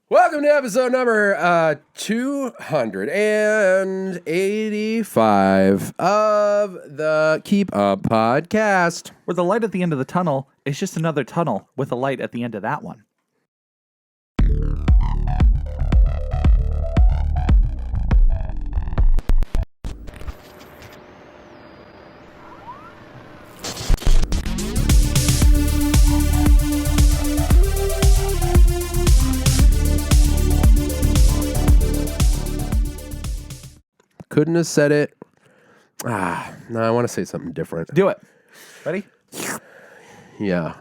Welcome to episode number 285 of the Keep Up Podcast. Where the light at the end of the tunnel is just another tunnel with a light at the end of that one. Couldn't have said it. No, I want to say something different. Do it. Ready? Yeah.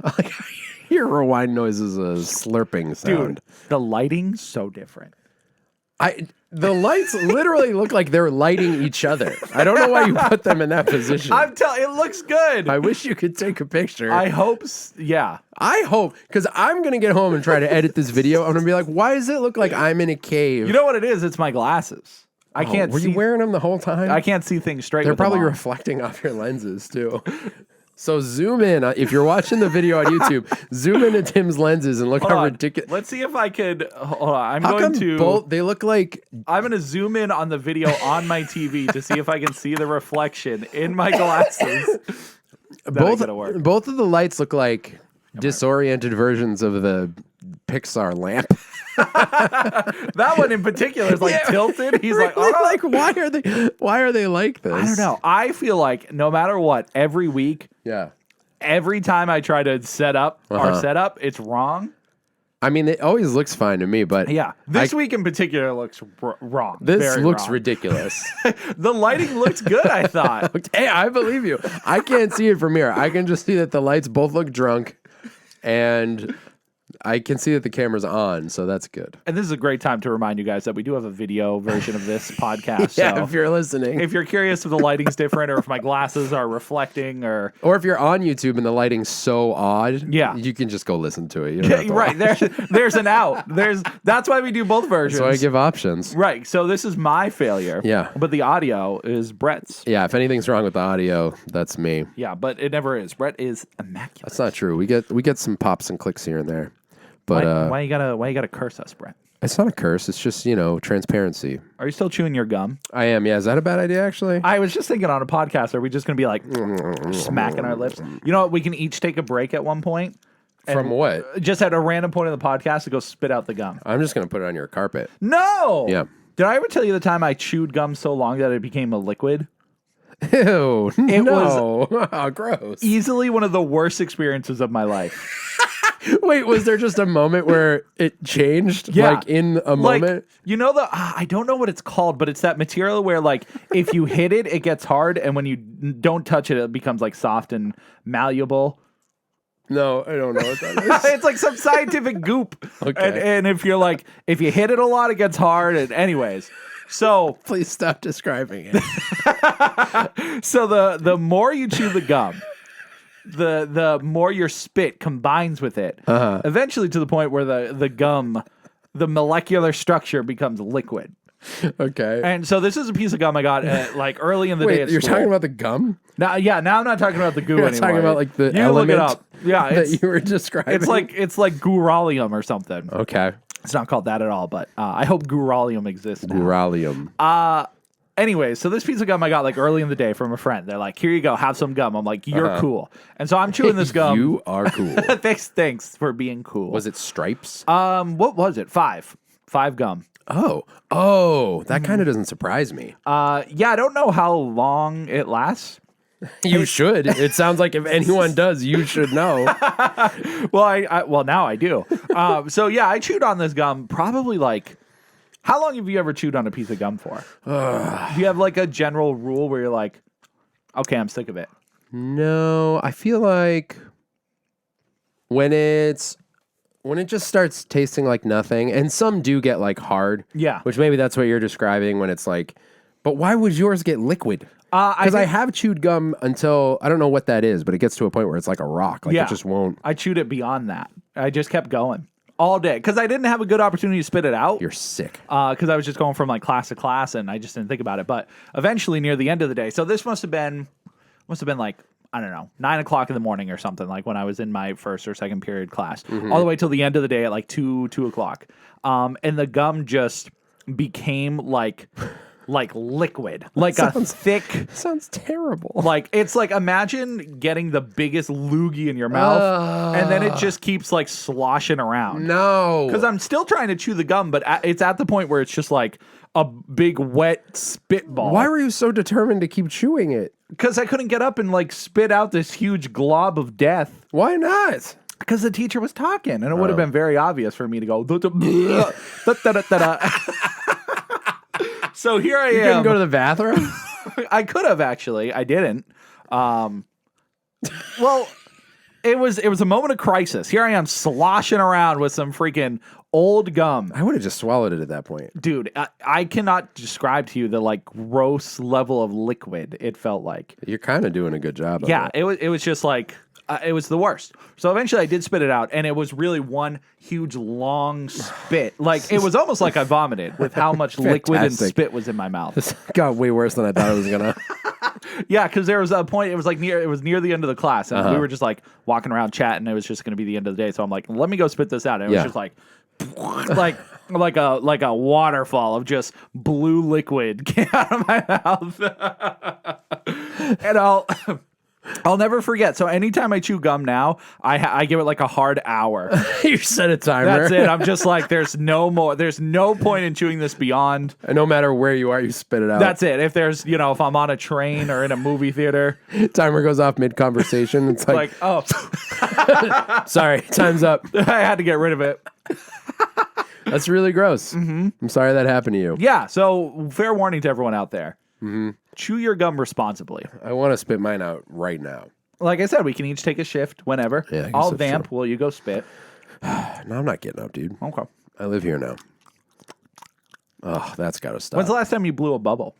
Your rewind noise is a slurping sound. Dude, the lighting's so different. The lights literally look like they're lighting each other. I don't know why you put them in that position. I'm telling it looks good. I wish you could take a picture. I hope, yeah. I hope, because I'm going to get home and try to edit this video. I'm going to be like, why does it look like I'm in a cave? You know what it is? It's my glasses. I can't Were see. you wearing them the whole time? I can't see things straight. They're with them probably on. reflecting off your lenses, too. So zoom in. If you're watching the video on YouTube, zoom into Tim's lenses and look Hold how on. ridiculous. Let's see if I could. Hold on. How come both? They look like. I'm going to zoom in on the video on my TV to see if I can see the reflection in my glasses. Both of the lights look like disoriented versions of the Pixar lamp. That one in particular is like tilted. He's like, Really, oh. like, why are they like this? I don't know. I feel like no matter what, every week, Yeah. every time I try to set up our setup, it's wrong. I mean, it always looks fine to me, but Yeah. This week in particular looks wrong. this Very looks wrong. ridiculous. The lighting looks good, I thought. Hey, I believe you. I can't see it from here. I can just see that the lights both look drunk, and I can see that the camera's on, so that's good. And this is a great time to remind you guys that we do have a video version of this podcast. Yeah, so if you're listening. if you're curious if the lighting's different or if my glasses are reflecting or... Or if you're on YouTube and the lighting's so odd, Yeah. you can just go listen to it. You don't have to Right, there's an out. That's why we do both versions. So I give options. Right, so this is my failure. Yeah. But the audio is Brett's. Yeah, if anything's wrong with the audio, that's me. Yeah, but it never is. Brett is immaculate. That's not true. We get some pops and clicks here and there. But why you gotta curse us, Brett? it's not a curse. It's just, transparency. Are you still chewing your gum? I am. Yeah, is that a bad idea, actually? I was just thinking on a podcast, are we just gonna be like smacking our lips? You know what? We can each take a break at one point. From what? Just at a random point in the podcast to go spit out the gum. I'm just going to put it on your carpet. No! Yeah. Did I ever tell you the time I chewed gum so long that it became a liquid? Ew. It no. Oh, gross. Easily one of the worst experiences of my life. Wait, was there just a moment where it changed? Yeah. Like in a moment? You know I don't know what it's called, but it's that material where like if you hit it, it gets hard, and when you don't touch it, it becomes like soft and malleable. No, I don't know what that is. It's like some scientific goop. Okay. And if you hit it a lot, it gets hard. And anyways, so Please stop describing it. so the more you chew the gum, the more your spit combines with it. Eventually to the point where the gum, the molecular structure becomes liquid. Okay. And so this is a piece of gum I got like early in the day Wait, at you're school. talking about the gum? Now I'm not talking about the goo You're anymore. talking about like the you element look it up. Yeah, that you were describing? it's like guralium or something. Okay. It's not called that at all, but I hope guralium exists now. Guralium. Anyway, so this piece of gum I got like early in the day from a friend. They're like, "Here you go, have some gum." I'm like, "You're cool," and so I'm chewing this gum. You are cool. Thanks for being cool. Was it stripes? What was it? Five gum. Oh, that kind of doesn't surprise me. Yeah, I don't know how long it lasts. You should. It sounds like if anyone does, you should know. Well, now I do. So yeah, I chewed on this gum probably like. How long have you ever chewed on a piece of gum for? Do you have like a general rule where you're like, okay, I'm sick of it? No, I feel like when it just starts tasting like nothing, and some do get like hard. Yeah. Which maybe that's what you're describing when it's like, but why would yours get liquid? Because I have chewed gum until, I don't know what that is, but it gets to a point where it's like a rock. Like it just won't. I chewed it beyond that. I just kept going all day because I didn't have a good opportunity to spit it out. You're sick. Because I was just going from like class to class and I just didn't think about it. But eventually near the end of the day, so this must have been like, I don't know, 9 o'clock in the morning or something, like when I was in my first or second period class, all the way till the end of the day at like 2 o'clock. And the gum just became like liquid, like a thick. Sounds terrible. Like, it's like, imagine getting the biggest loogie in your mouth, and then it just keeps like sloshing around. No. Because I'm still trying to chew the gum, but it's at the point where it's just like a big wet spitball. Why were you so determined to keep chewing it? Because I couldn't get up and like spit out this huge glob of death. Why not? Because the teacher was talking, and it would have been very obvious for me to go. So here I am. You couldn't go to the bathroom? I could have, actually. I didn't. Well, it was a moment of crisis. Here I am sloshing around with some freaking old gum. I would have just swallowed it at that point. Dude, I cannot describe to you the like gross level of liquid it felt like. You're kind of doing a good job of Yeah, it. it was just like, it was the worst. So eventually I did spit it out, and it was really one huge long spit. Like, it was almost like I vomited with how much liquid and spit was in my mouth. This got way worse than I thought it was going to. Yeah, because there was a point, it was near the end of the class, and we were just like walking around chatting. It was just going to be the end of the day. So I'm like, let me go spit this out. And it was just like a waterfall of just blue liquid came out of my mouth. And I'll never forget. So anytime I chew gum now, I give it like a hard hour. You set a timer. That's it. I'm just like, there's no point in chewing this beyond. And no matter where you are, you spit it out. That's it. If if I'm on a train or in a movie theater. Timer goes off mid-conversation. It's like oh. Sorry, time's up. I had to get rid of it. That's really gross. Mm-hmm. I'm sorry that happened to you. Yeah, so fair warning to everyone out there. Mm-hmm. Chew your gum responsibly. I want to spit mine out right now. Like I said, we can each take a shift whenever. Yeah, I'll vamp while you go spit. No, I'm not getting up, dude. Okay. I live here now. Oh, that's got to stop. When's the last time you blew a bubble?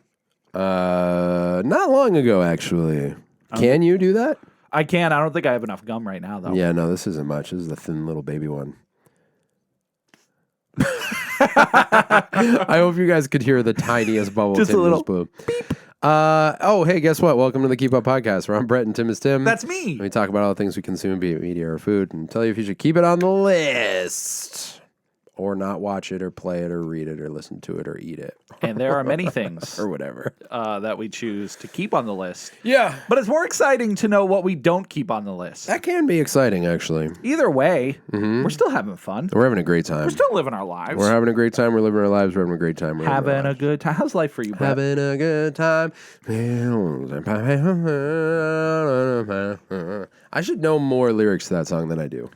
Not long ago, actually. Can you do that? I can. I don't think I have enough gum right now, though. Yeah, no, this isn't much. This is the thin little baby one. I hope you guys could hear the tiniest bubble. Just Tim a little blew. Beep. Hey, guess what? Welcome to the Keep Up Podcast, where I'm Brett and Tim is Tim. That's me. We talk about all the things we consume, be it media or food, and tell you if you should keep it on the list or not watch it or play it or read it or listen to it or eat it. And there are many things or whatever that we choose to keep on the list. Yeah. But it's more exciting to know what we don't keep on the list. That can be exciting, actually. Either way, we're still having fun. We're having a great time. We're still living our lives. We're having a great time. We're living our lives. We're having a great time. Having a good time. How's life for you, Brett? Having a good time. I should know more lyrics to that song than I do.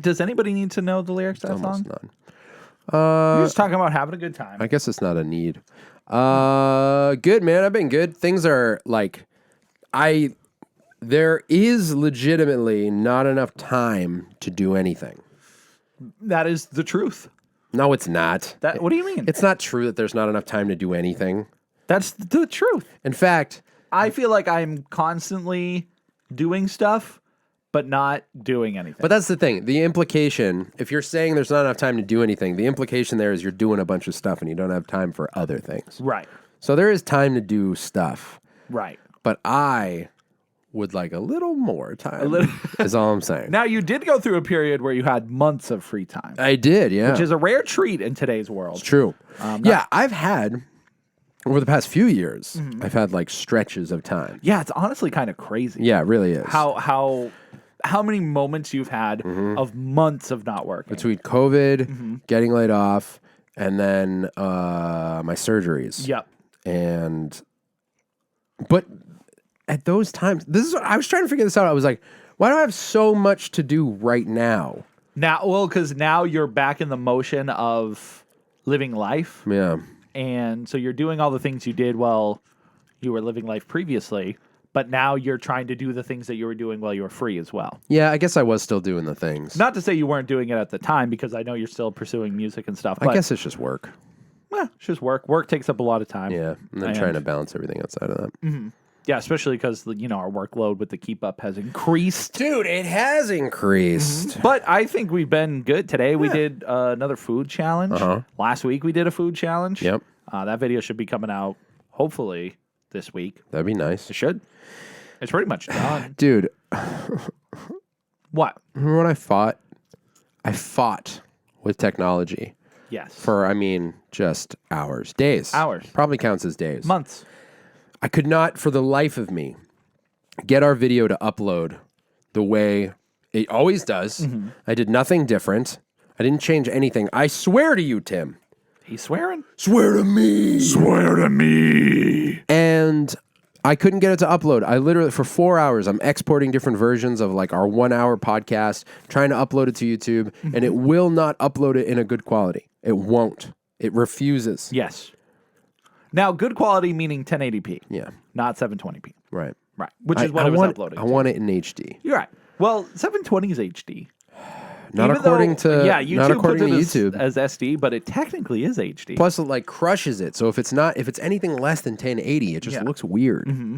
Does anybody need to know the lyrics to that Almost song? none. You're just talking about having a good time. I guess it's not a need. Good, man. I've been good. Things are like, there is legitimately not enough time to do anything. That is the truth. No, it's not. What do you mean? It's not true that there's not enough time to do anything. That's the truth. In fact, I feel like I'm constantly doing stuff, but not doing anything. but that's the thing. The implication, if you're saying there's not enough time to do anything, the implication there is you're doing a bunch of stuff and you don't have time for other things. Right. So there is time to do stuff. Right. But I would like a little more time, is all I'm saying. Now, you did go through a period where you had months of free time. I did, yeah. Which is a rare treat in today's world. It's true. Yeah, I've had, over the past few years, I've had like stretches of time. Yeah, it's honestly kind of crazy. Yeah, it really is. How many moments you've had of months of not working. Between COVID, getting laid off, and then my surgeries. Yep. But at those times, I was trying to figure this out. I was like, why do I have so much to do right now? Because now you're back in the motion of living life. Yeah. And so you're doing all the things you did while you were living life previously, but now you're trying to do the things that you were doing while you were free as well. Yeah, I guess I was still doing the things. Not to say you weren't doing it at the time, because I know you're still pursuing music and stuff. I guess it's just work. Well, it's just work. Work takes up a lot of time. Yeah, and then trying to balance everything outside of that. Yeah, especially because our workload with the Keep Up has increased. Dude, it has increased. But I think we've been good. Today we did another food challenge. Last week we did a food challenge. Yep. That video should be coming out hopefully this week. That'd be nice. It should. It's pretty much done. Dude, What? remember when I fought? I fought with technology Yes. for, just hours. Days. Hours. Probably counts as days. Months. I could not, for the life of me, get our video to upload the way it always does. Mm-hmm. I did nothing different. I didn't change anything. I swear to you, Tim. He's swearing? Swear to me. Swear to me. And I couldn't get it to upload. I literally, for 4 hours, I'm exporting different versions of like our 1 hour podcast, trying to upload it to YouTube, and it will not upload it in a good quality. It won't. It refuses. Yes. Now, good quality meaning 1080p. Yeah. Not 720p. Right. Right. Which is what I was uploading. I want it in HD. You're right. Well, 720 is HD. Not according to YouTube puts it YouTube. as SD, but it technically is HD. Plus, it like crushes it. So if it's anything less than 1080, it just looks weird. Mm-hmm.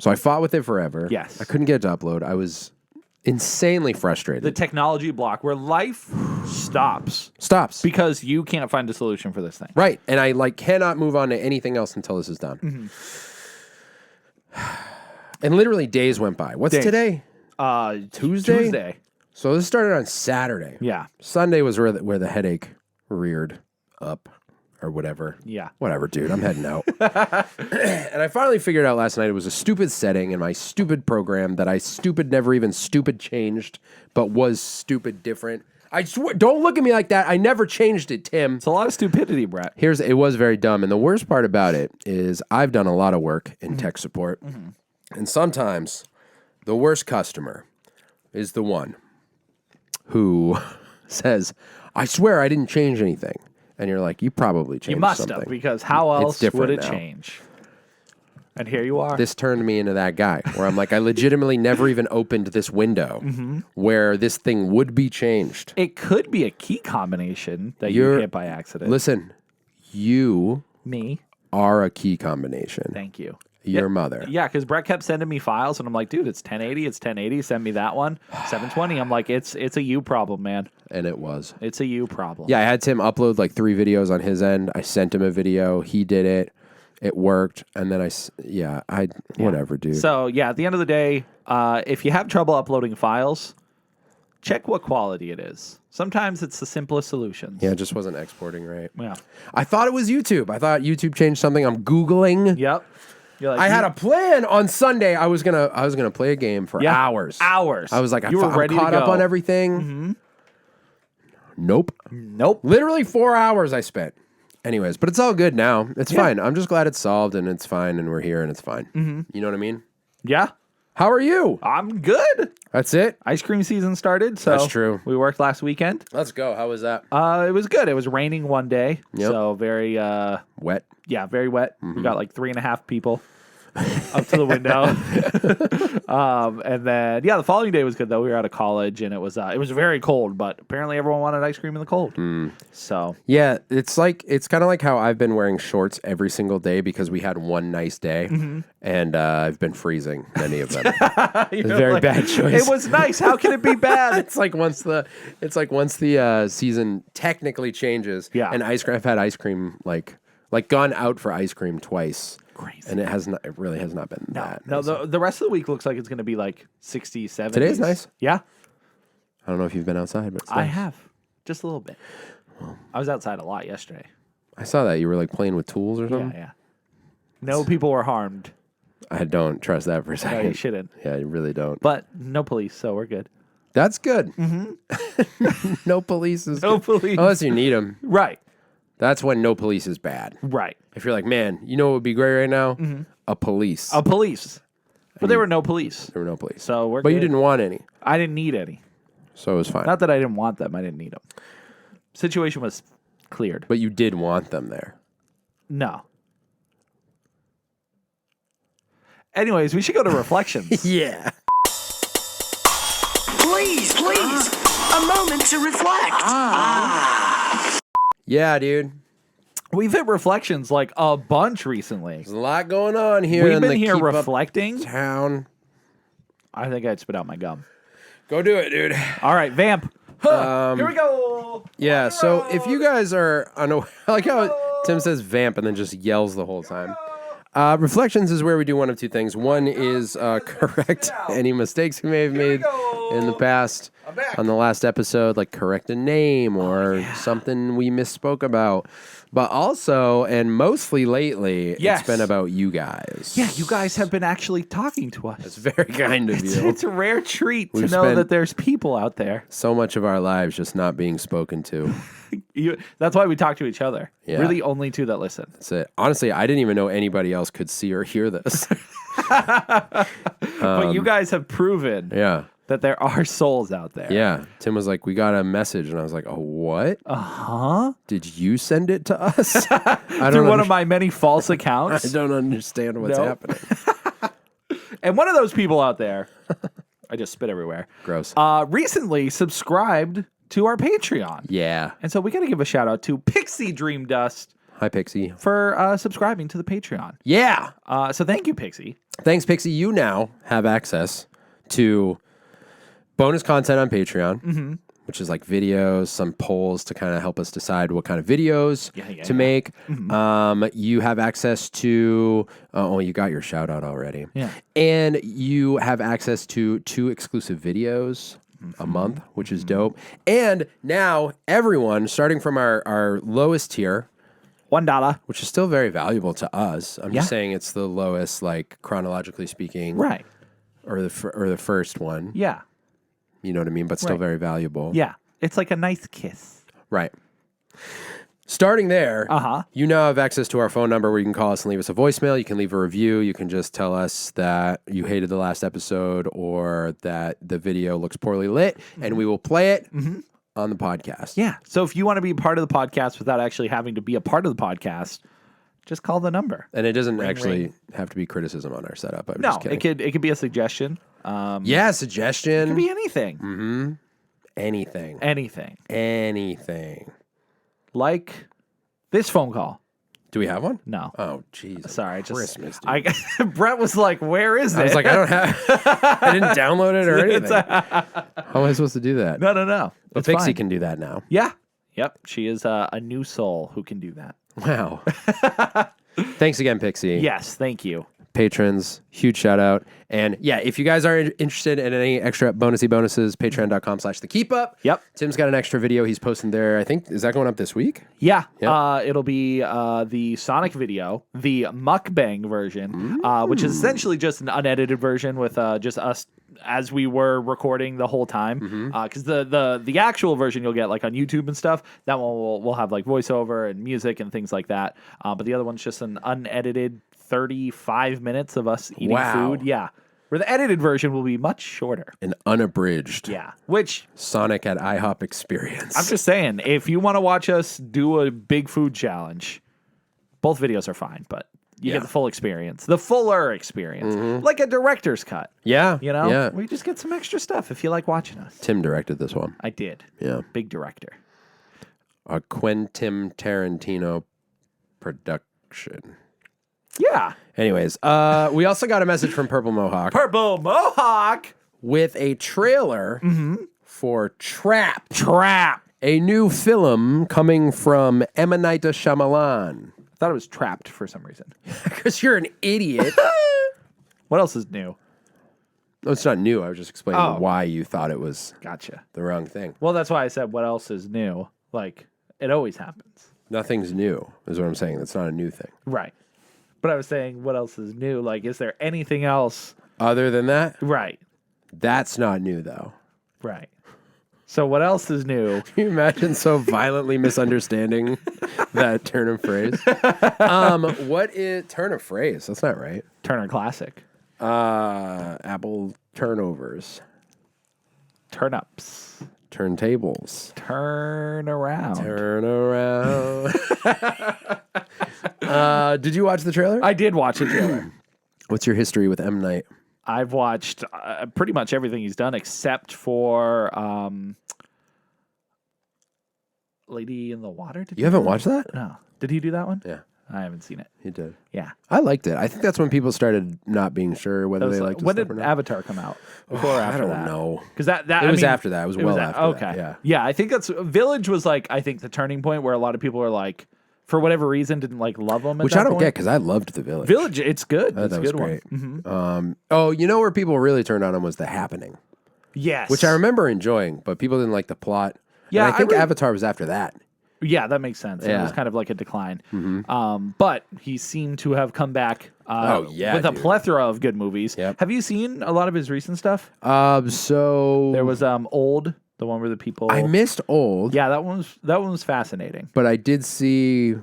So I fought with it forever. Yes. I couldn't get it to upload. I was insanely frustrated. The technology block where life stops because you can't find a solution for this thing. Right. And I cannot move on to anything else until this is done. Mm-hmm. And literally days went by. What's today? Tuesday. So this started on Saturday. Yeah. Sunday was where the headache reared up or whatever. Yeah. Whatever, dude. I'm heading out. And I finally figured out last night it was a stupid setting in my stupid program that I never even changed, but was stupid different. I swear, don't look at me like that. I never changed it, Tim. It's a lot of stupidity, Brett. It was very dumb. And the worst part about it is I've done a lot of work in tech support. Mm-hmm. And sometimes the worst customer is the one who says, I swear I didn't change anything. And you're like, you probably changed something. You must have, because how else would it change? And here you are. This turned me into that guy where I'm like, I legitimately never even opened this window where this thing would be changed. It could be a key combination that you hit by accident. Listen, you Me. are a key combination. Thank you. Your mother. Yeah, because Brett kept sending me files, and I'm like, dude, it's 1080, it's 1080, send me that one. 720, I'm like, it's a you problem, man. And it was. It's a you problem. Yeah, I had Tim upload like 3 videos on his end. I sent him a video. He did it. It worked. And then whatever, dude. So, yeah, at the end of the day, if you have trouble uploading files, check what quality it is. Sometimes it's the simplest solutions. Yeah, it just wasn't exporting right. Yeah. I thought it was YouTube. I thought YouTube changed something. I'm Googling. Yep. Like, I had a plan on Sunday. I was gonna play a game for hours. Hours. I was like, I'm ready caught to up go. on everything. Mm-hmm. Nope. Literally 4 hours I spent. Anyways, but it's all good now. It's fine. I'm just glad it's solved and it's fine and we're here and it's fine. Mm-hmm. You know what I mean? Yeah. How are you? I'm good. That's it? Ice cream season started. So That's true. We worked last weekend. Let's go. How was that? It was good. It was raining one day. Yep. So very wet. Yeah, very wet. We got like 3.5 people up to the window. And then the following day was good though. We were out of college and it was very cold, but apparently everyone wanted ice cream in the cold. So yeah, it's kind of like how I've been wearing shorts every single day because we had one nice day, and I've been freezing many of them. It's a very bad choice. It was nice. How can it be bad? It's like once the season technically changes, and I've had ice cream like gone out for ice cream twice. Crazy. And it really has not been that. No, the rest of the week looks like it's going to be like 60, 70s. Today's nice. Yeah. I don't know if you've been outside, but it's I nice. have. Just a little bit. I was outside a lot yesterday. I saw that. You were like playing with tools or something? Yeah. No people were harmed. I don't trust that for a No, second. you shouldn't. Yeah, you really don't. But no police, so we're good. That's good. No police is No good. police. Unless you need them. Right. That's when no police is bad. Right. If you're like, man, you know what would be great right now? A police. A police. But there were no police. There were no police. So we're But good. you didn't want any. I didn't need any. So it was fine. Not that I didn't want them. I didn't need them. Situation was cleared. But you did want them there. No. Anyways, we should go to reflections. Yeah. Please, a moment to reflect. Yeah, dude. We've hit reflections like a bunch recently. There's a lot going on here. We've in been the here Keep Up reflecting. Town. I think I'd spit out my gum. Go do it, dude. All right, vamp. Here we go. Yeah, so if you guys are unaware, I like how Tim says vamp and then just yells the whole time. Reflections is where we do one of two things. One is correct any mistakes we may have made in the past on the last episode, like correct a name or something we misspoke about. But also, and mostly lately, it's been about you guys. Yeah, you guys have been actually talking to us. It's very kind of you. It's a rare treat to We've know spent- that there's people out there. So much of our lives just not being spoken to. That's why we talk to each other. Yeah. We're the only two that listen. That's it. Honestly, I didn't even know anybody else could see or hear this. But you guys have proven Yeah. that there are souls out there. Yeah. Tim was like, we got a message. And I was like, oh, what? Huh? Did you send it to us? I Through one of under- my many false accounts. I don't understand what's Nope. happening. And one of those people out there, I just spit everywhere, Gross. recently subscribed to our Patreon. Yeah. And so we got to give a shout out to Pixie Dream Dust Hi, Pixie. for subscribing to the Patreon. Yeah. So thank you, Pixie. Thanks, Pixie. You now have access to bonus content on Patreon, which is like videos, some polls to kind of help us decide what kind of videos to make. You have access to, you got your shout out already. Yeah. And you have access to 2 exclusive videos a month, which is dope. And now everyone, starting from our lowest tier, $1. which is still very valuable to us. I'm Yeah. just saying it's the lowest, like chronologically speaking, Right. or the first one. Yeah. You know what I mean? But still Right. very valuable. Yeah. It's like a nice kiss. Right. Starting there, Uh-huh. you now have access to our phone number where you can call us and leave us a voicemail. You can leave a review. You can just tell us that you hated the last episode or that the video looks poorly lit, and we will play it on the podcast. Yeah. So if you want to be part of the podcast without actually having to be a part of the podcast, just call the number. And it doesn't actually have to be criticism on our setup. I'm No, just kidding. it could be a suggestion. Yeah, suggestion. It could be anything. Anything. Anything. Anything. Like this phone call. Do we have one? No. Oh, jeez. Sorry, Christmas, dude. Brett was like, "Where is it?" I was like, I don't have. I didn't download it or anything. How am I supposed to do that? No. But It's Pixie fine. can do that now. Yeah. Yep. She is a new soul who can do that. Wow. Thanks again, Pixie. Yes. Thank you. Patrons, huge shout out. And yeah, if you guys are interested in any extra bonuses, patreon.com/thekeepup. Yep. Tim's got an extra video he's posting there. I think, is that going up this week? Yeah. Yep. It'll be the Sonic video, the mukbang version, which is essentially just an unedited version with just us as we were recording the whole time. Because the actual version you'll get like on YouTube and stuff, that one will have like voiceover and music and things like that. But the other one's just an unedited 35 minutes of us eating food. Yeah. Where the edited version will be much shorter. An unabridged Yeah. Which, Sonic at IHOP experience. I'm just saying, if you want to watch us do a big food challenge, both videos are fine, but you get the full experience, the fuller experience, like a director's cut. Yeah. You know, Yeah. we just get some extra stuff if you like watching us. Tim directed this one. I did. Yeah. Big director. A Quentin Tarantino production. Yeah. Anyways, we also got a message from Purple Mohawk Purple Mohawk. with a trailer for Trap, A new film coming from M. Night Shyamalan. I thought it was trapped for some reason. Because you're an idiot. What else is new? No, it's not new. I was just explaining Oh. why you thought it was Gotcha. the wrong thing. Well, that's why I said what else is new. Like, it always happens. Nothing's new, is what I'm saying. That's not a new thing. Right. But I was saying what else is new? Like, is there anything else? Other than that, Right. that's not new, though. Right. So what else is new? Can you imagine so violently misunderstanding that turn of phrase? What is turn of phrase? That's not right. Turner Classic. Apple turnovers, Turnips. turntables, Turn around. turn around. Did you watch the trailer? I did watch the trailer. What's your history with M. Night? I've watched pretty much everything he's done except for Lady in the Water. Did You haven't watched that? No. Did he do that one? Yeah, I haven't seen it. he did. Yeah. I liked it. I think that's when people started not being sure whether they liked when stuff did or not. Avatar come out? Before or after I don't that? know. Because that It was after that. It was well after okay. that. Yeah. Yeah. I think that's Village was like I think the turning point where a lot of people are like, for whatever reason, didn't like love them. Which I don't get because I loved The Village. Village, it's good. I thought It's a that was good great. one. Mm-hmm. Oh, you know where people really turned on him was The Happening, Yes. which I remember enjoying, but people didn't like the plot. Yeah, and I think I Avatar was after that. Yeah, that makes sense. It Yeah. was kind of like a decline. But he seemed to have come back with a dude. plethora of good movies. Yep. Have you seen a lot of his recent stuff? So There was Old, the one where the people. I missed Old. Yeah, that one was fascinating. But I did see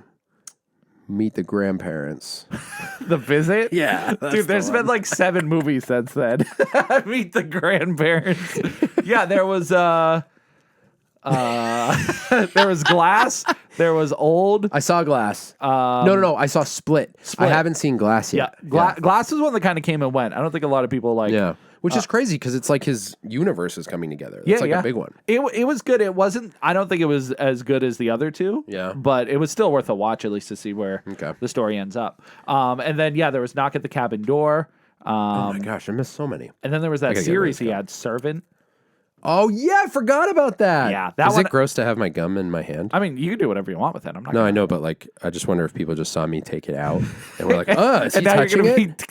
Meet the Grandparents. The Visit? Yeah. Dude, there's been like 7 movies since then. Meet the Grandparents. Yeah, there was there was Glass, there was Old. I saw Glass. No. I saw Split. I haven't seen Glass Yeah, yet. Glass was one that kind of came and went. I don't think a lot of people like. Yeah. Which is crazy because it's like his universe is coming together. It's Yeah, like yeah. a big one. It was good. It wasn't. I don't think it was as good as the other two. Yeah. But it was still worth a watch, at least to see where Okay. the story ends up. And then there was Knock at the Cabin Door. Oh my gosh, I missed so many. And then there was that gotta get series those he had, Servant. Oh yeah, I forgot about that. Yeah, that Is one- it gross to have my gum in my hand? I mean, you can do whatever you want with it. I'm not. No, gonna, I know, but like, I just wonder if people just saw me take it out and were like, "Oh, is he and now you're touching gonna it?" be.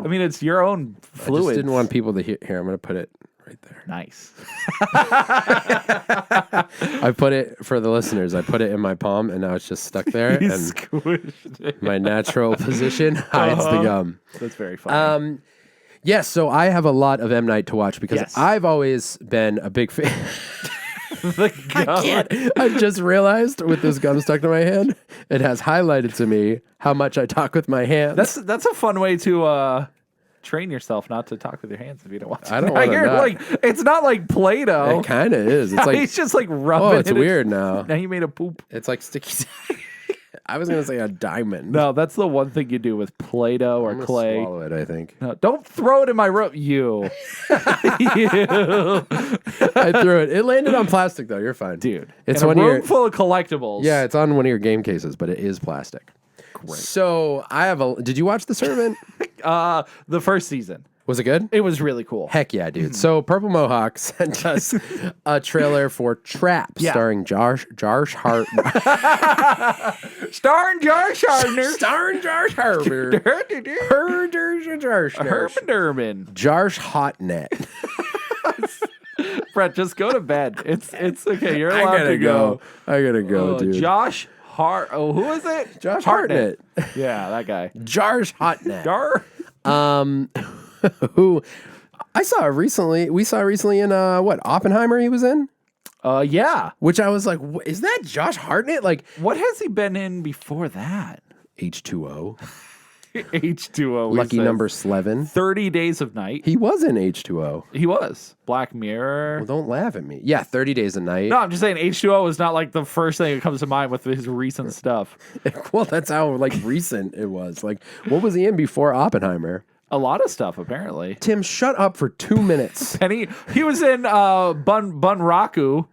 I mean, it's your own I fluid. just didn't want people to hear. Here, I'm gonna put it right there. Nice. I put it for the listeners. I put it in my palm, and now it's just stuck there, You and squished it. my natural position hides the gum. That's very funny. Yes, so I have a lot of M. Night to watch because Yes. I've always been a big fan. The gum. I just realized with this gum stuck to my hand, it has highlighted to me how much I talk with my hands. That's a fun way to train yourself not to talk with your hands if you don't want to. I don't wanna You're not. like, it's not like Play-Doh. It kind of is. It's like, He's just like rubbing. oh, it's it. weird now. Now you made a poop. It's like sticky. I was gonna say a diamond. No, that's the one thing you do with Play-Doh or I'm gonna clay. swallow it. I think No, don't throw it in my room. You. You. I threw it. It landed on plastic though. You're fine, Dude. It's in one a of room your. full of collectibles. Yeah, it's on one of your game cases, but it is plastic. Great. So I have a. Did you watch The Servant? The first season. Was it good? It was really cool. Heck yeah, dude. So Purple Mohawk sent us a trailer for Trap, Yeah. starring Josh Hart. Starring Josh Hartner. starring Josh Hartner. Herman Durman. Josh Hotnet. Brett, just go to bed. It's okay. You're allowed to go. I gotta go, dude. Josh Hart. Oh, who is it? Josh Hartnett. Yeah, that guy. Josh Hotnet. Dar. Who I saw recently. We saw recently in what Oppenheimer he was in, Yeah. which I was like, is that Josh Hartnett? Like What has he been in before that? H2O, H2O. he Lucky says. Number 11. 30 Days of Night. He was in H2O. He was. Black Mirror. Well, don't laugh at me. Yeah, 30 Days a Night. No, I'm just saying H2O is not like the first thing that comes to mind with his recent stuff. Well, that's how like recent it was. Like, what was he in before Oppenheimer? A lot of stuff, apparently. Tim, shut up for 2 minutes. And he was in Bunraku.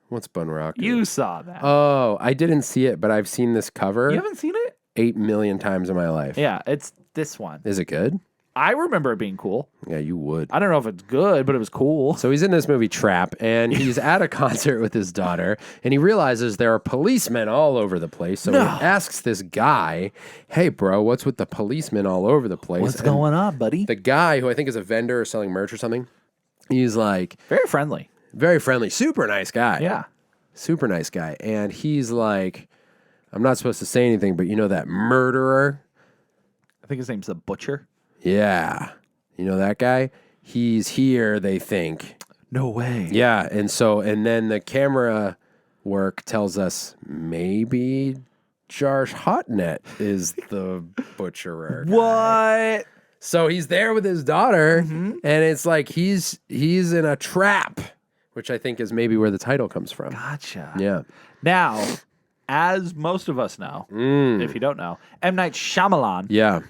What's Bun Rock? You saw that. Oh, I didn't see it, but I've seen this cover You haven't seen it? 8 million times in my life. Yeah, it's this one. Is it good? I remember it being cool. Yeah, you would. I don't know if it's good, but it was cool. So he's in this movie Trap, and he's at a concert with his daughter, and he realizes there are policemen all over the place. So he asks this guy, "Hey, bro, what's with the policemen all over the place?" What's And going on, buddy? the guy, who I think is a vendor or selling merch or something, he's like Very friendly. very friendly, super nice guy. Yeah. Super nice guy. And he's like, I'm not supposed to say anything, but you know that murderer? I think his name's the Butcher. Yeah. You know that guy? He's here, they think. No way. Yeah. And then the camera work tells us maybe Josh Hotnet is the butcherer. What? So he's there with his daughter, and it's like he's in a trap, which I think is maybe where the title comes from. Gotcha. Yeah. Now, as most of us know, if you don't know, M. Night Shyamalan, Yeah.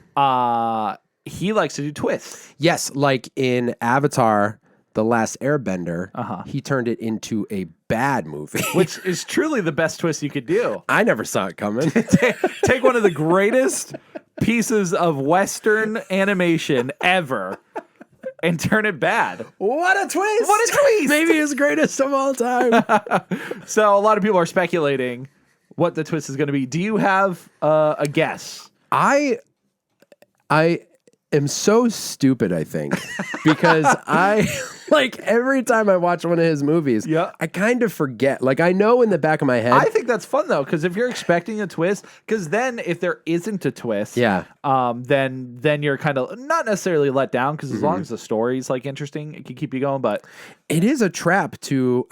he likes to do twists. Yes, like in Avatar, The Last Airbender, he turned it into a bad movie. Which is truly the best twist you could do. I never saw it coming. Take one of the greatest pieces of Western animation ever and turn it bad. What a twist! What a twist! Maybe his greatest of all time. So a lot of people are speculating what the twist is going to be. Do you have a guess? I am so stupid, I think, because I like every time I watch one of his movies, Yeah. I kind of forget. Like I know in the back of my head. I think that's fun though, because if you're expecting a twist, because then if there isn't a twist, Yeah. then you're kind of not necessarily let down, because as long as the story's like interesting, it can keep you going. But It is a trap to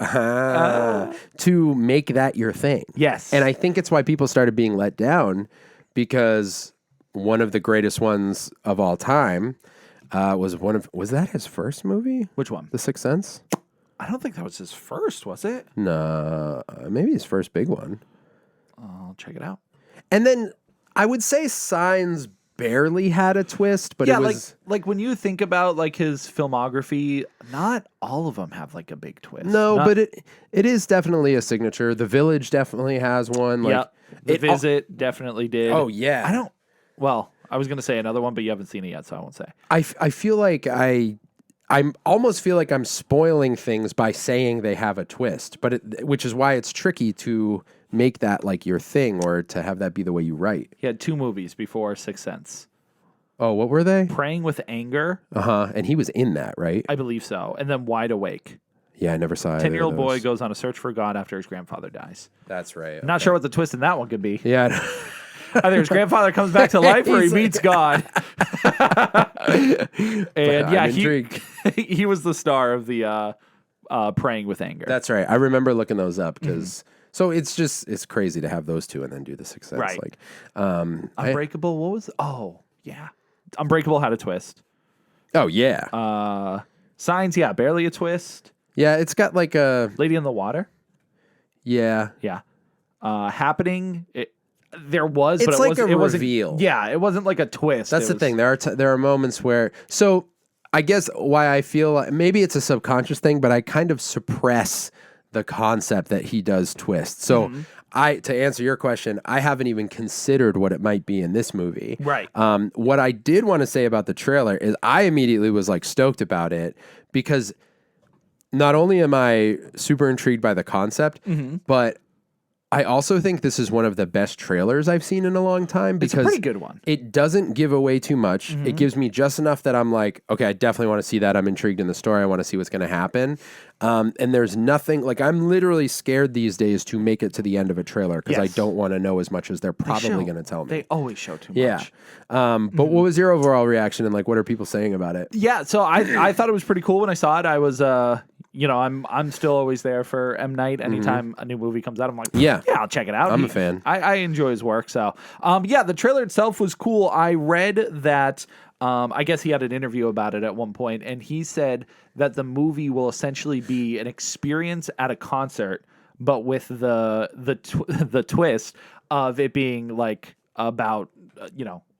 make that your thing. Yes. And I think it's why people started being let down, because one of the greatest ones of all time was that his first movie? Which one? The Sixth Sense? I don't think that was his first, was it? No, maybe his first big one. I'll check it out. And then I would say Signs barely had a twist, but Yeah, it was like when you think about like his filmography, not all of them have like a big twist. but it is definitely a signature. The Village definitely has one. Like, yeah, The Visit definitely did. Oh, yeah. Well, I was going to say another one, but you haven't seen it yet, so I won't say. I feel like I almost feel like I'm spoiling things by saying they have a twist, which is why it's tricky to make that like your thing or to have that be the way you write. He had 2 movies before Sixth Sense. Oh, what were they? Praying with Anger. And he was in that, right? I believe so. And then Wide Awake. Yeah, I never saw it. 10-year-old boy goes on a search for God after his grandfather dies. That's right. Not sure what the twist in that one could be. Yeah. Either his grandfather comes back to life or he meets God. And I'm intrigued. he was the star of the Praying with Anger. That's right. I remember looking those up because so it's crazy to have those two and then do the Sixth Sense. Right. Like, Unbreakable. What was? Oh yeah, Unbreakable had a twist. oh yeah, Signs, yeah, barely a twist. yeah. It's got like a Lady in the Water, yeah. yeah. Happening. There was, but It's it like wasn't, a it wasn't. reveal. Yeah, it wasn't like a twist. That's the thing. There are moments where so I guess why I feel like maybe it's a subconscious thing, but I kind of suppress the concept that he does twist. So to answer your question, I haven't even considered what it might be in this movie. Right. What I did want to say about the trailer is I immediately was like stoked about it because not only am I super intrigued by the concept, but I also think this is one of the best trailers I've seen in a long time because It's a pretty good one. It doesn't give away too much. It gives me just enough that I'm like, okay, I definitely want to see that. I'm intrigued in the story. I want to see what's going to happen. And there's nothing like I'm literally scared these days to make it to the end of a trailer because I Yes. don't want to know as much as they're probably going to tell me. They always show too much. Yeah. But what was your overall reaction and like what are people saying about it? Yeah, so I thought it was pretty cool when I saw it. I was I'm still always there for M. Night. Anytime a new movie comes out, I'm like, Yeah. I'll check it out. I'm a fan. I enjoy his work. So the trailer itself was cool. I read that I guess he had an interview about it at one point, and he said that the movie will essentially be an experience at a concert, but with the twist of it being like about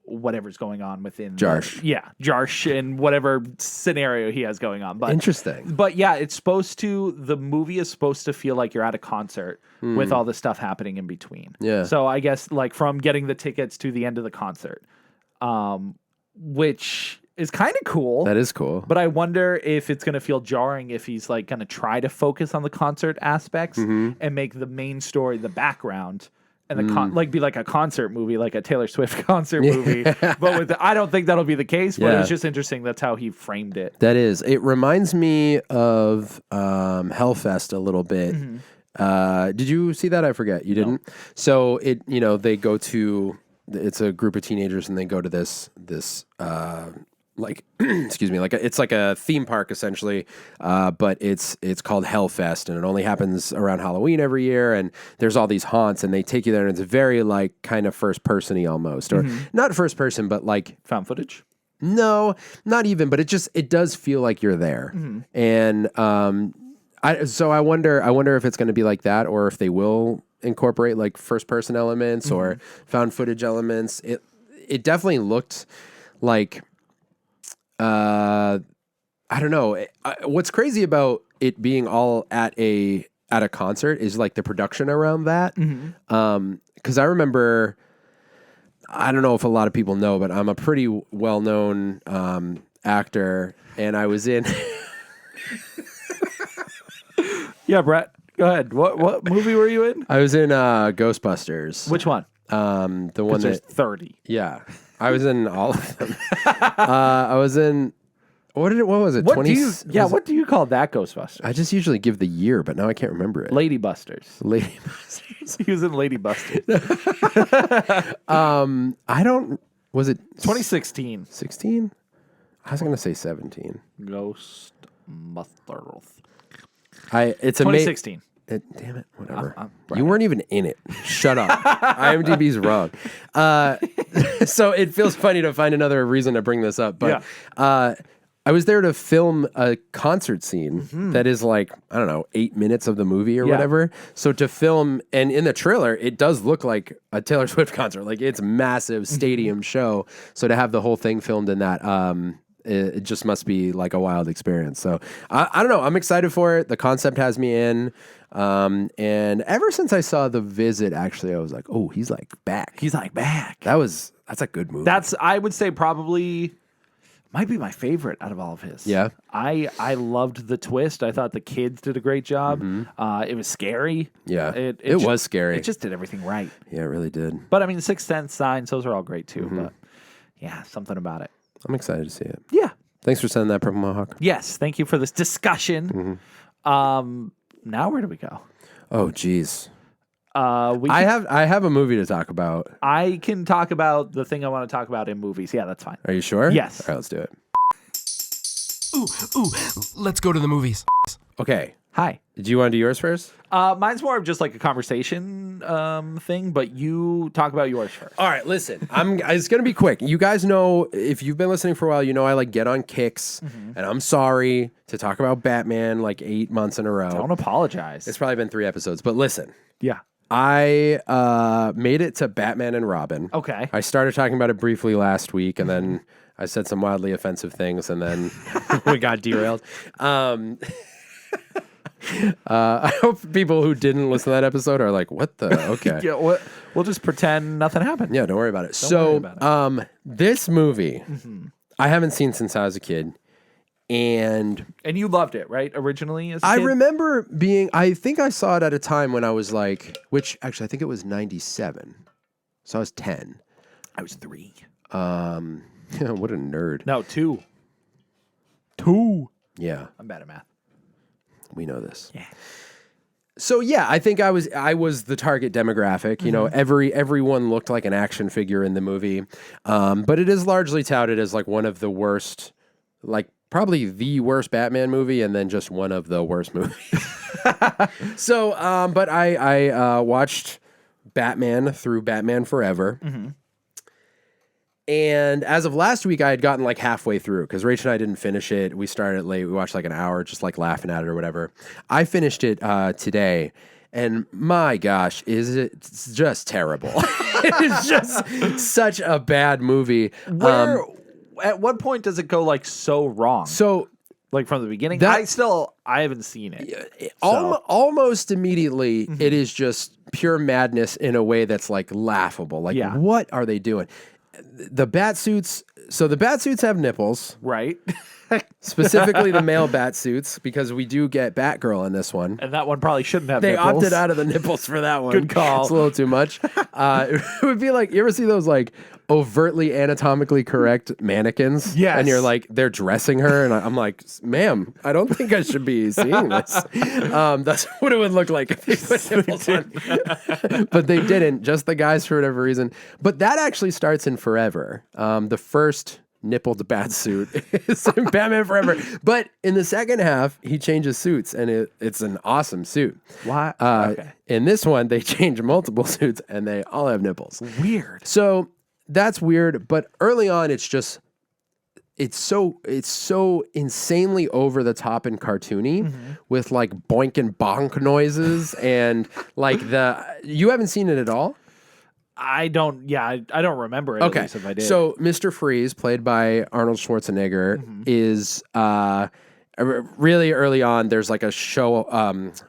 whatever's going on within Jarsh. Jarsh and whatever scenario he has going on. But Interesting. But yeah, the movie is supposed to feel like you're at a concert with all the stuff happening in between. Yeah. So I guess like from getting the tickets to the end of the concert, which is kind of cool. That is cool. But I wonder if it's going to feel jarring if he's like going to try to focus on the concert aspects and make the main story the background. And be like a concert movie, like a Taylor Swift concert movie. But I don't think that'll be the case. But it was just interesting. That's how he framed it. That is. It reminds me of Hellfest a little bit. Did you see that? I forget. You didn't? So they go to it's a group of teenagers and they go to this like excuse me, it's like a theme park essentially, but it's called Hellfest and it only happens around Halloween every year and there's all these haunts and they take you there and it's very like kind of first person-y almost or not first person but like Found footage. no, not even, but it does feel like you're there. And I wonder if it's going to be like that or if they will incorporate like first person elements or found footage elements. It definitely looked like I don't know. What's crazy about it being all at a concert is like the production around that. Because I remember, I don't know if a lot of people know, but I'm a pretty well-known actor, and I was in. Yeah, Brett. Go ahead. What movie were you in? I was in Ghostbusters. Which one? The one There's that 30. yeah, I was in all of them. I was in what was it? What 20, do you? Yeah. was it- What do you call that Ghostbuster? I just usually give the year, but now I can't remember it. Lady Busters. Lady He was in Lady Busters. I don't. Was it 2016. 16? I was gonna say 17. Ghostbusters. It's 2016. Damn it, whatever. I'm You weren't even in it. Shut up. IMDb's wrong. So it feels funny to find another reason to bring this up. But I was there to film a concert scene that is like, I don't know, 8 minutes of the movie or whatever. So to film, and in the trailer, it does look like a Taylor Swift concert. Like it's a massive stadium show. So to have the whole thing filmed in that, it just must be like a wild experience. So I don't know. I'm excited for it. The concept has me in. And ever since I saw The Visit, actually, I was like, oh, he's like back. He's like back. That's a good movie. That's, I would say, probably might be my favorite out of all of his. Yeah. I loved the twist. I thought the kids did a great job. It was scary. Yeah. It was scary. It just did everything right. Yeah, it really did. But I mean, Sixth Sense, Signs, those are all great too. But yeah, something about it. I'm excited to see it. Yeah. Thanks for sending that, Purple Mohawk. Yes. Thank you for this discussion. Now where do we go? Oh, geez. I have a movie to talk about. I can talk about the thing I want to talk about in movies. Yeah, that's fine. Are you sure? Yes. All right, let's do it. Ooh, let's go to the movies. Okay. Hi. Do you want to do yours first? Mine's more of just like a conversation thing, but you talk about yours first. All right, listen. It's gonna be quick. You guys know, if you've been listening for a while, you know I like get on kicks, and I'm sorry to talk about Batman like 8 months in a row. Don't apologize. It's probably been 3 episodes, but listen. Yeah. I made it to Batman and Robin. Okay. I started talking about it briefly last week, and then I said some wildly offensive things, and then we got derailed. I hope people who didn't listen to that episode are like, what the? Okay. Yeah, we'll just pretend nothing happened. Yeah, don't worry about it. worry about This movie, I haven't seen since I was a kid. And you loved it, right? Originally, as a I kid? remember I think I saw it at a time when I was like, which actually I think it was 97. So I was 10. I was 3. What a nerd. No, 2. 2. Yeah, I'm bad at math. we know this. Yeah. So yeah, I think I was the target demographic. You know, everyone looked like an action figure in the movie. But it is largely touted as like one of the worst, like probably the worst Batman movie, and then just one of the worst movies. So, but I watched Batman through Batman Forever. And as of last week, I had gotten like halfway through because Rach and I didn't finish it. We started late. We watched like an hour, just like laughing at it or whatever. I finished it today, and my gosh, it's just terrible. It is just such a bad movie. At what point does it go like so wrong? So like from the beginning? I haven't seen it. almost immediately, it is just pure madness in a way that's like laughable. Like, what are they doing? The bat suits. So the bat suits have nipples, Right. specifically the male bat suits, because we do get Batgirl in this one. And that one probably shouldn't have They nipples. opted out of the nipples for that one. Good call. It's a little too much. It would be like, you ever see those like overtly anatomically correct mannequins? Yes. And you're like, they're dressing her. And I'm like, ma'am, I don't think I should be seeing this. That's what it would look like if they put nipples on. But they didn't, just the guys for whatever reason. But that actually starts in Forever. The first nippled bat suit is in Batman Forever. But in the second half, he changes suits, and it's an awesome suit. Why? Okay. In this one, they change multiple suits, and they all have nipples. Weird. So that's weird. But early on, it's so insanely over the top and cartoony with like boink and bonk noises and like you haven't seen it at all? I don't remember it. Okay. At least if I did. So Mr. Freeze, played by Arnold Schwarzenegger, is really early on. There's like a show,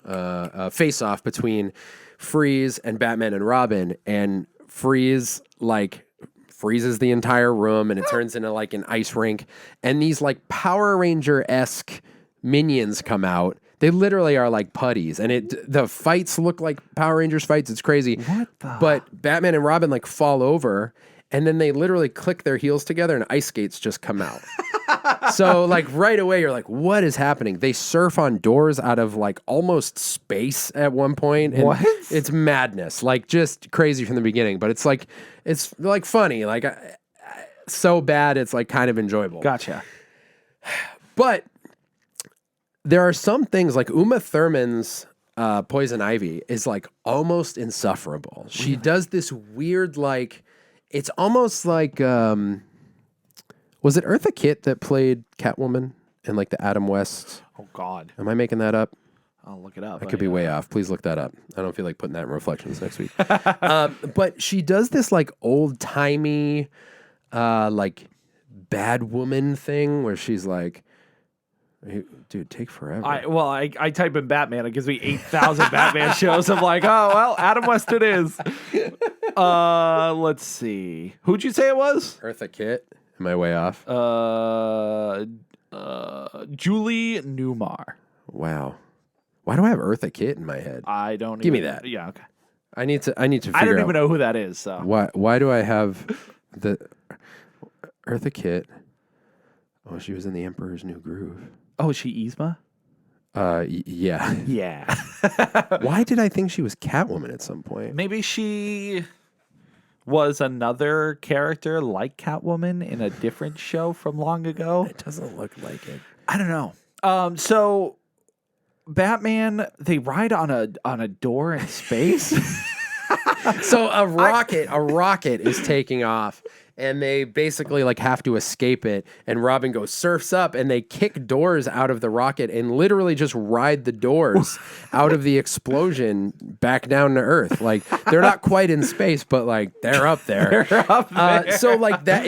a face-off between Freeze and Batman and Robin, and Freeze like freezes the entire room, and it turns into like an ice rink, and these like Power Ranger-esque minions come out They literally are like putties, and the fights look like Power Rangers fights. It's crazy. What the? But Batman and Robin like fall over, and then they literally click their heels together, and ice skates just come out. So like right away, you're like, what is happening? They surf on doors out of like almost space at one point. And What? It's madness, like just crazy from the beginning. But it's like funny, like so bad it's like kind of enjoyable. Gotcha. But there are some things like Uma Thurman's Poison Ivy is like almost insufferable. She does this weird like, it's almost like. Was it Eartha Kitt that played Catwoman in like the Adam West? Oh God. Am I making that up? I'll look it up. I could be way off. Please look that up. I don't feel like putting that in Reflections next week. But she does this like old timey, like bad woman thing where she's like, "Hey, dude, take forever." I type in Batman. It gives me 8,000 Batman shows. I'm like, oh well, Adam West it is. Let's see. Who'd you say it was? Eartha Kitt. Am I way off? Julie Newmar. Wow. Why do I have Eartha Kitt in my head? I don't. Give me that. Yeah. Okay. I need to. Figure I don't out even know who that is. So Why do I have the Eartha Kitt? Oh, she was in The Emperor's New Groove. Oh, is she Yzma? Yeah. Yeah. Why did I think she was Catwoman at some point? Maybe she was another character like Catwoman in a different show from long ago. It doesn't look like it. I don't know. So Batman, they ride on a door in space. So a rocket is taking off, and they basically like have to escape it, and Robin goes surfs up, and they kick doors out of the rocket and literally just ride the doors out of the explosion back down to Earth. Like they're not quite in space, but like they're up there. So like that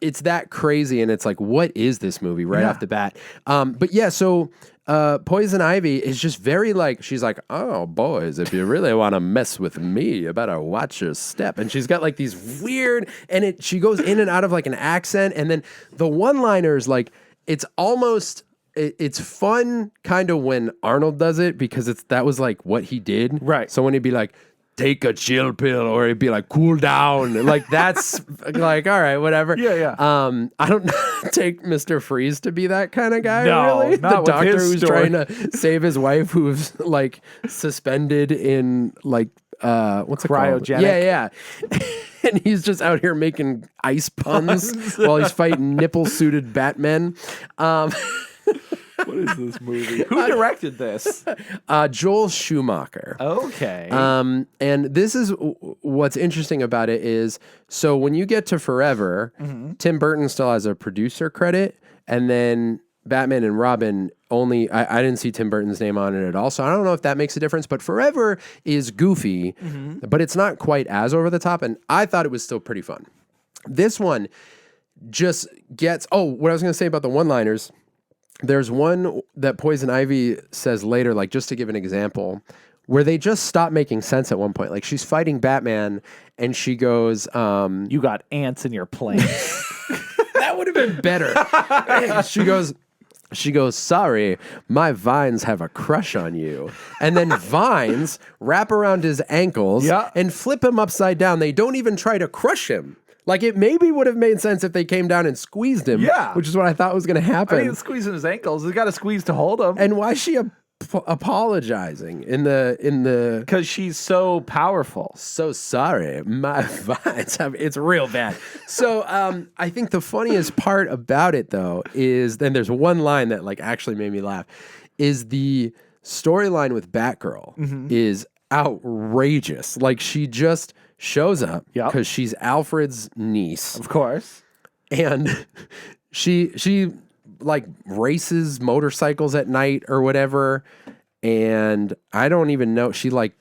it's that crazy, and it's like, what is this movie right off the bat? But yeah, so Poison Ivy is just very like, she's like, oh, boys, if you really want to mess with me, you better watch your step. And she's got like these weird, and she goes in and out of like an accent. And then the one-liners, like, it's almost, it's fun kind of when Arnold does it because that was like what he did. Right. So when he'd be like, take a chill pill, or it'd be like, cool down. Like that's like, all right, whatever. Yeah. I don't take Mr. Freeze to be that kind of guy, No, really. not The with his doctor who's story. trying to save his wife who's like suspended in like what's it called? Cryogenic. Yeah. And he's just out here making ice puns while he's fighting nipple-suited Batmen. What is this movie? Who directed this? Joel Schumacher. Okay. And this is what's interesting about it is, so when you get to Forever, Tim Burton still has a producer credit, and then Batman and Robin only, I didn't see Tim Burton's name on it at all, so I don't know if that makes a difference, but Forever is goofy, but it's not quite as over the top, and I thought it was still pretty fun. This one just gets, what I was going to say about the one-liners, there's one that Poison Ivy says later, like just to give an example, where they just stop making sense at one point. Like she's fighting Batman and she goes, you got ants in your plane. that would have been better. She goes, sorry, my vines have a crush on you. And then vines wrap around his ankles and flip him upside down. They don't even try to crush him. Like, it maybe would have made sense if they came down and squeezed him, which is what I thought was going to happen. I mean, squeezing his ankles. He's got to squeeze to hold him. And why is she apologizing in the? Because she's so powerful. So sorry, my vines have. It's real bad. So I think the funniest part about it though is, then there's one line that like actually made me laugh, is the storyline with Batgirl is outrageous. Like she just shows up because she's Alfred's niece, Of course. and she like races motorcycles at night or whatever, and I don't even know, she like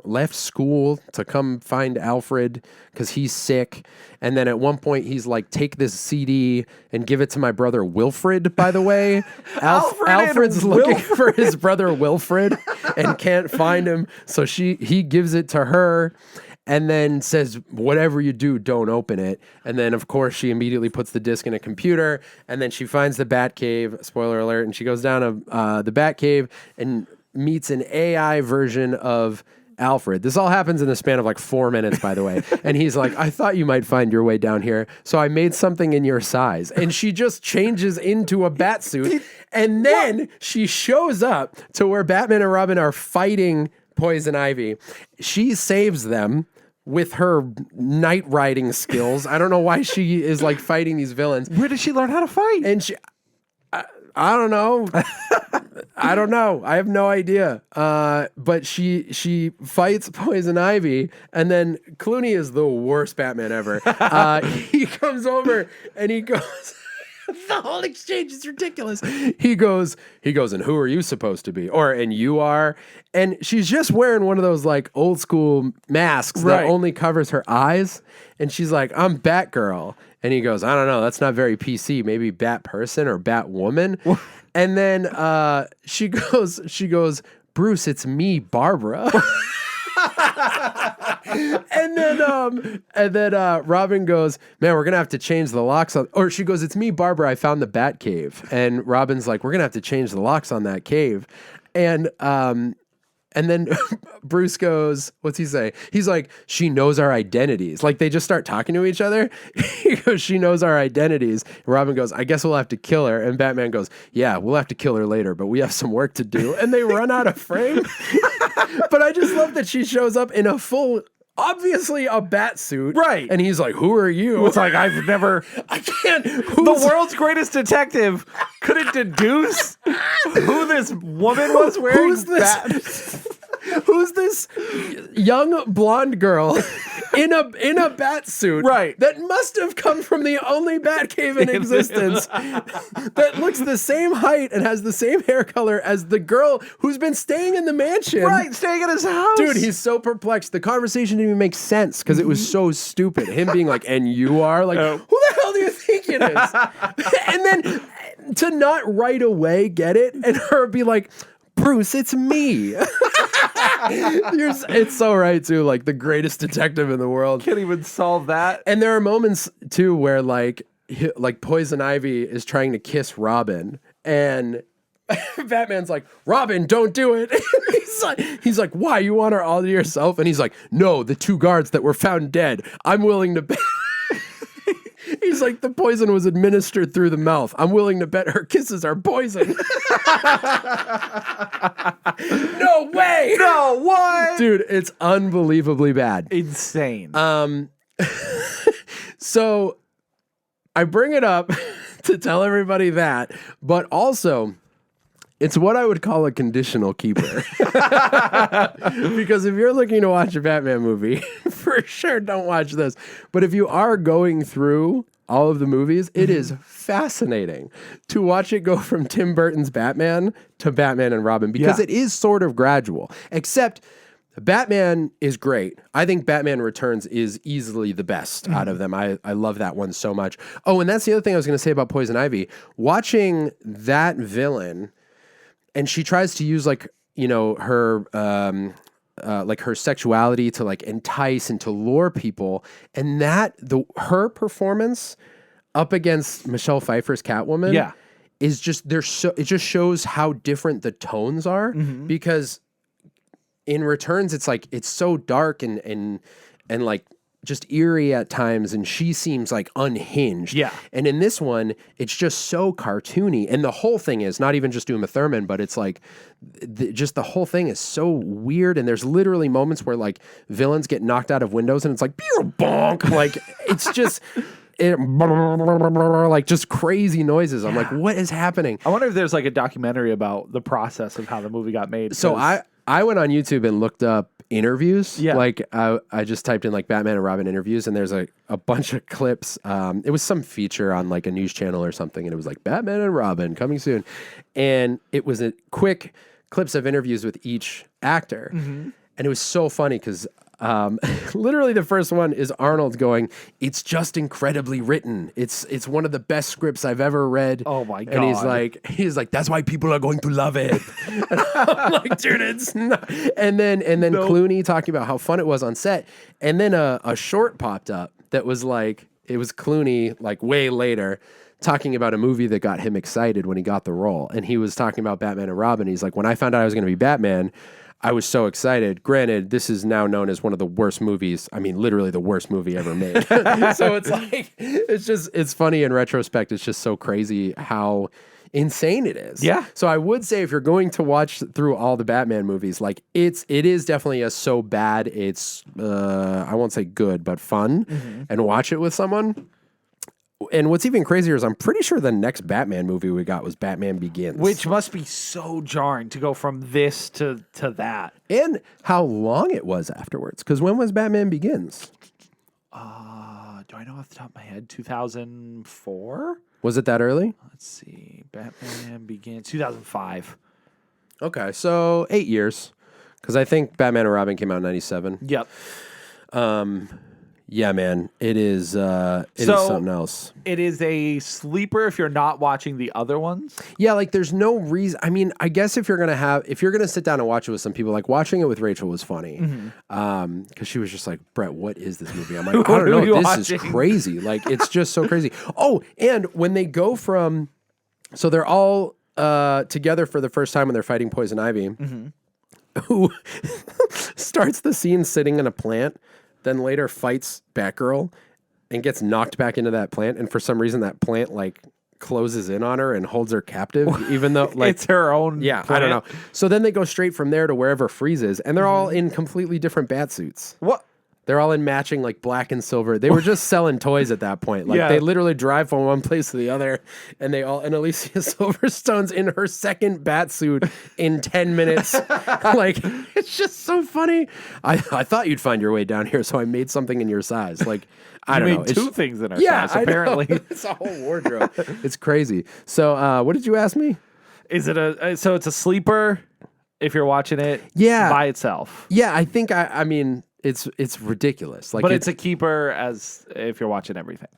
left school to come find Alfred because he's sick, and then at one point he's like, take this CD and give it to my brother Wilfred, by the way. Alfred's looking for his brother Wilfred and can't find him, so he gives it to her, and then says, whatever you do, don't open it. And then, of course, she immediately puts the disc in a computer, and then she finds the Batcave, spoiler alert, and she goes down to the Batcave and meets an AI version of Alfred. This all happens in the span of like 4 minutes, by the way. And he's like, I thought you might find your way down here, so I made something in your size. And she just changes into a bat suit. And then she shows up to where Batman and Robin are fighting Poison Ivy. She saves them with her night riding skills. I don't know why she is like fighting these villains. Where did she learn how to fight? And I don't know. I don't know. I have no idea. But she fights Poison Ivy, and then Clooney is the worst Batman ever. He comes over and he goes, the whole exchange is ridiculous. He goes, and who are you supposed to be? And you are. And she's just wearing one of those like old school masks that only covers her eyes. And she's like, I'm Batgirl. And he goes, I don't know. That's not very PC. Maybe Bat person or Bat woman. And then she goes, Bruce, it's me, Barbara. and then Robin goes, man, we're gonna have to change the locks on. Or she goes, it's me, Barbara. I found the Bat Cave. And Robin's like, we're gonna have to change the locks on that cave. And then Bruce goes, what's he say? He's like, she knows our identities. Like they just start talking to each other. He goes, she knows our identities. And Robin goes, I guess we'll have to kill her. And Batman goes, yeah, we'll have to kill her later, but we have some work to do. And they run out of frame. But I just love that she shows up in a full, obviously a bat suit. Right. And he's like, who are you? It's like, I can't. The world's greatest detective couldn't deduce who this woman was wearing. Who's this young blonde girl in a bat suit that must have come from the only Batcave in existence that looks the same height and has the same hair color as the girl who's been staying in the mansion. Right, staying at his house. Dude, he's so perplexed. The conversation didn't even make sense because it was so stupid. Him being like, and you are? Like, who the hell do you think it is? And then to not right away get it and her be like, Bruce, it's me. It's so right, too. Like, the greatest detective in the world. Can't even solve that. And there are moments, too, where, like Poison Ivy is trying to kiss Robin. And Batman's like, Robin, don't do it. He's like, why? You want her all to yourself? And he's like, no, the 2 guards that were found dead. I'm willing to bet. He's like, the poison was administered through the mouth. I'm willing to bet her kisses are poison. No way. No, what? Dude, it's unbelievably bad. Insane. So I bring it up to tell everybody that, but also it's what I would call a conditional keeper. Because if you're looking to watch a Batman movie, for sure don't watch this. But if you are going through all of the movies, it is fascinating to watch it go from Tim Burton's Batman to Batman and Robin because it is sort of gradual. Except Batman is great. I think Batman Returns is easily the best out of them. I love that one so much. Oh, and that's the other thing I was going to say about Poison Ivy. Watching that villain, and she tries to use like, you know, her like her sexuality to like entice and to lure people, and her performance up against Michelle Pfeiffer's Catwoman is just it just shows how different the tones are because in Returns it's like it's so dark and like just eerie at times, and she seems like unhinged. Yeah. And in this one, it's just so cartoony, and the whole thing is not even just Uma Thurman, but it's like just the whole thing is so weird. And there's literally moments where like villains get knocked out of windows, and it's like bonk, like it's just. Like just crazy noises. I'm like, what is happening? I wonder if there's like a documentary about the process of how the movie got made. So I went on YouTube and looked up interviews. Yeah. Like I just typed in like Batman and Robin interviews, and there's a bunch of clips. It was some feature on like a news channel or something, and it was like Batman and Robin coming soon. And it was a quick clips of interviews with each actor. And it was so funny because Literally the first one is Arnold going, "It's just incredibly written. It's one of the best scripts I've ever read." Oh my And he's God. like, "That's why people are going to love it." And I'm like, dude, it's not. And then Clooney talking about how fun it was on set. And then a short popped up that was like, it was Clooney like way later talking about a movie that got him excited when he got the role. And he was talking about Batman and Robin. He's like, when I found out I was going to be Batman, I was so excited. Granted, this is now known as one of the worst movies. I mean, literally the worst movie ever made. So it's like, it's funny in retrospect. It's just so crazy how insane it is. Yeah. So I would say if you're going to watch through all the Batman movies, like it is definitely a so bad it's I won't say good, but fun, and watch it with someone. And what's even crazier is I'm pretty sure the next Batman movie we got was Batman Begins. Which must be so jarring to go from this to that. And how long it was afterwards. Because when was Batman Begins? Do I know off the top of my head? 2004? Was it that early? Let's see. Batman Begins 2005. Okay, so 8 years. Because I think Batman and Robin came out in 97. Yep. Yeah, man. It is something else. It is a sleeper if you're not watching the other ones. Yeah, like there's no reason. I mean, I guess if you're gonna sit down and watch it with some people, like watching it with Rachel was funny, because she was just like, "Brett, what is this movie?" I'm like, "I don't are you know. This is watching?" crazy. Like it's just so crazy." Oh, and when they go from, so they're all together for the first time when they're fighting Poison Ivy, who starts the scene sitting in a plant, then later fights Batgirl and gets knocked back into that plant. And for some reason, that plant like closes in on her and holds her captive, even though like It's her own. yeah, plant. I don't know. So then they go straight from there to wherever Freeze is, and they're all in completely different bat suits. What? They're all in matching like black and silver. They were just selling toys at that point. Like Yeah. they literally drive from one place to the other, and Alicia Silverstone's in her second bat suit in 10 minutes. Like it's just so funny. I thought you'd find your way down here, so I made something in your size. Like I don't know. Made two things in our Yeah, size, apparently. I know. It's a whole wardrobe. It's crazy. So what did you ask me? Is it so it's a sleeper if you're watching it Yeah. by itself. Yeah, I think I mean it's ridiculous. Like But it's a keeper as if you're watching everything.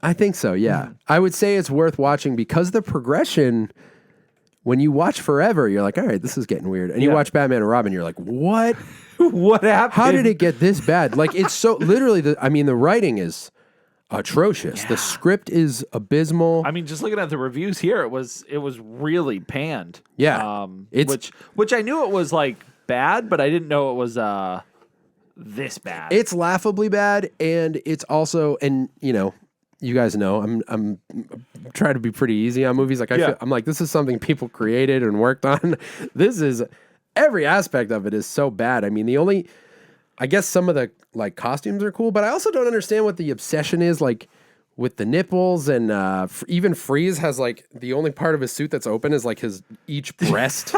I think so, yeah. I would say it's worth watching because the progression, when you watch Forever, you're like, all right, this is getting weird. And you Yeah. watch Batman and Robin, you're like, what? What happened? How did it get this bad? Like, it's so, literally, the writing is atrocious. The script is abysmal. I mean, just looking at the reviews here, it was really panned. Yeah. Which I knew it was like bad, but I didn't know it was this bad. It's laughably bad, and it's also, and you know, you guys know, I'm trying to be pretty easy on movies. Like I'm like, this is something people created and worked on. This is every aspect of it is so bad. I mean, I guess some of the like costumes are cool, but I also don't understand what the obsession is like with the nipples and even Freeze has like the only part of his suit that's open is like his each breast.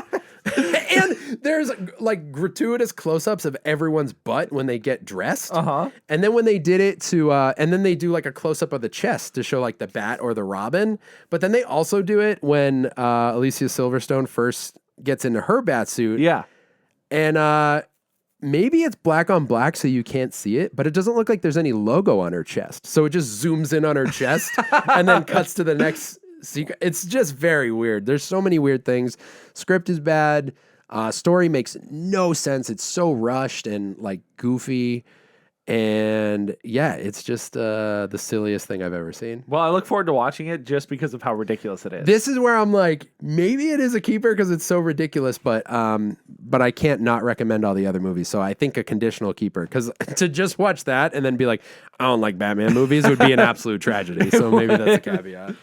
And there's like gratuitous close-ups of everyone's butt when they get dressed. And then when they did it to, and then they do like a close-up of the chest to show like the bat or the Robin. But then they also do it when Alicia Silverstone first gets into her bat suit. yeah. And maybe it's black on black so you can't see it, but it doesn't look like there's any logo on her chest. So it just zooms in on her chest and then cuts to the next secret. It's just very weird. There's so many weird things. Script is bad. Story makes no sense. It's so rushed and like goofy. And yeah, it's just the silliest thing I've ever seen. Well, I look forward to watching it just because of how ridiculous it is. This is where I'm like, maybe it is a keeper because it's so ridiculous, but I can't not recommend all the other movies. So I think a conditional keeper, because to just watch that and then be like, I don't like Batman movies would be an absolute tragedy. So maybe that's a caveat.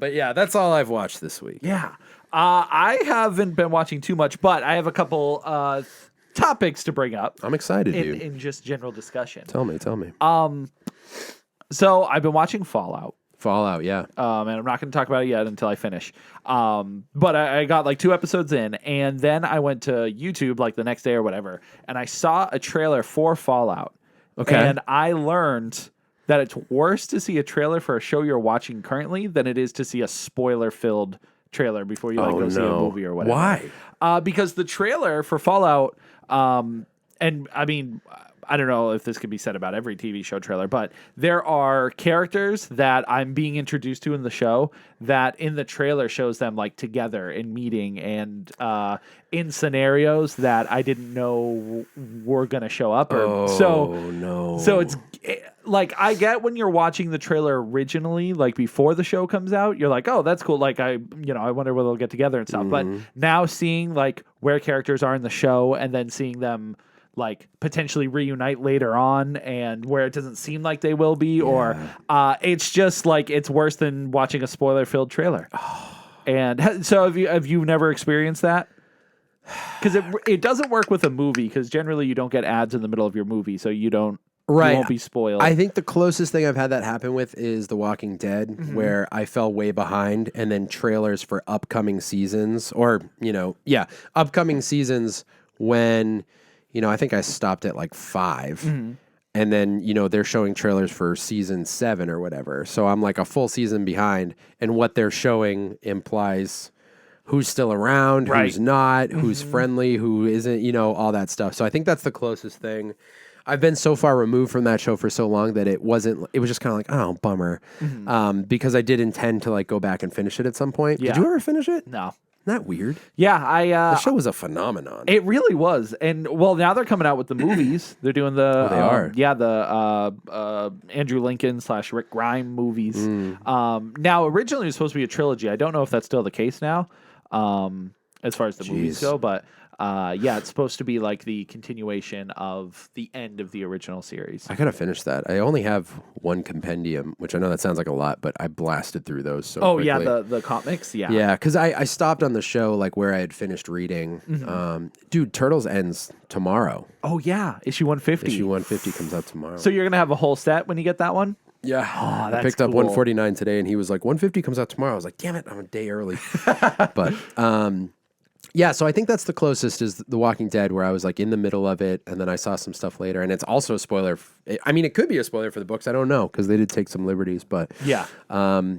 But yeah, that's all I've watched this week. Yeah. I haven't been watching too much, but I have a couple topics to bring up I'm excited, dude. in just general discussion. Tell me. So I've been watching Fallout. Fallout, yeah. And I'm not going to talk about it yet until I finish. But I got like 2 episodes in, and then I went to YouTube like the next day or whatever, and I saw a trailer for Fallout. Okay. And I learned that it's worse to see a trailer for a show you're watching currently than it is to see a spoiler-filled trailer before you go see a movie or whatever. Why? Because the trailer for Fallout and I mean, I don't know if this could be said about every TV show trailer, but there are characters that I'm being introduced to in the show that in the trailer shows them like together in meeting and in scenarios that I didn't know were going to show up. So it's like, I get when you're watching the trailer originally, like before the show comes out, you're like, oh, that's cool. Like I wonder whether they'll get together and stuff. But now seeing like where characters are in the show and then seeing them like potentially reunite later on and where it doesn't seem like they will be, or it's just like, it's worse than watching a spoiler filled trailer. And so have you never experienced that? Because it doesn't work with a movie, because generally you don't get ads in the middle of your movie, so you won't be spoiled. I think the closest thing I've had that happen with is The Walking Dead, where I fell way behind, and then trailers for upcoming seasons, or upcoming seasons when. I think I stopped at like 5, and then, they're showing trailers for season 7 or whatever. So I'm like a full season behind, and what they're showing implies who's still around, who's not, who's friendly, who isn't, all that stuff. So I think that's the closest thing. I've been so far removed from that show for so long that it was just kind of like, oh, bummer. Because I did intend to like go back and finish it at some point. Yeah. Did you ever finish it? No. Isn't that weird? Yeah, the show was a phenomenon. It really was, and well, now they're coming out with the movies. They're doing the they are. The Andrew Lincoln / Rick Grimes movies. Now originally it was supposed to be a trilogy. I don't know if that's still the case now, as far as the movies go, but. It's supposed to be like the continuation of the end of the original series. I gotta finish that. I only have one compendium, which I know that sounds like a lot, but I blasted through those so quickly. Yeah, the comics, yeah. Yeah, because I stopped on the show like where I had finished reading. Dude, Turtles ends tomorrow. Oh yeah, issue 150. Issue 150 comes out tomorrow. So you're gonna have a whole set when you get that one? Yeah. Oh, that's I picked up cool. 149 today, and he was like, 150 comes out tomorrow. I was like, damn it, I'm a day early. But yeah, so I think that's the closest is The Walking Dead, where I was like in the middle of it, and then I saw some stuff later, and it's also a spoiler. It could be a spoiler for the books. I don't know, because they did take some liberties, but yeah, I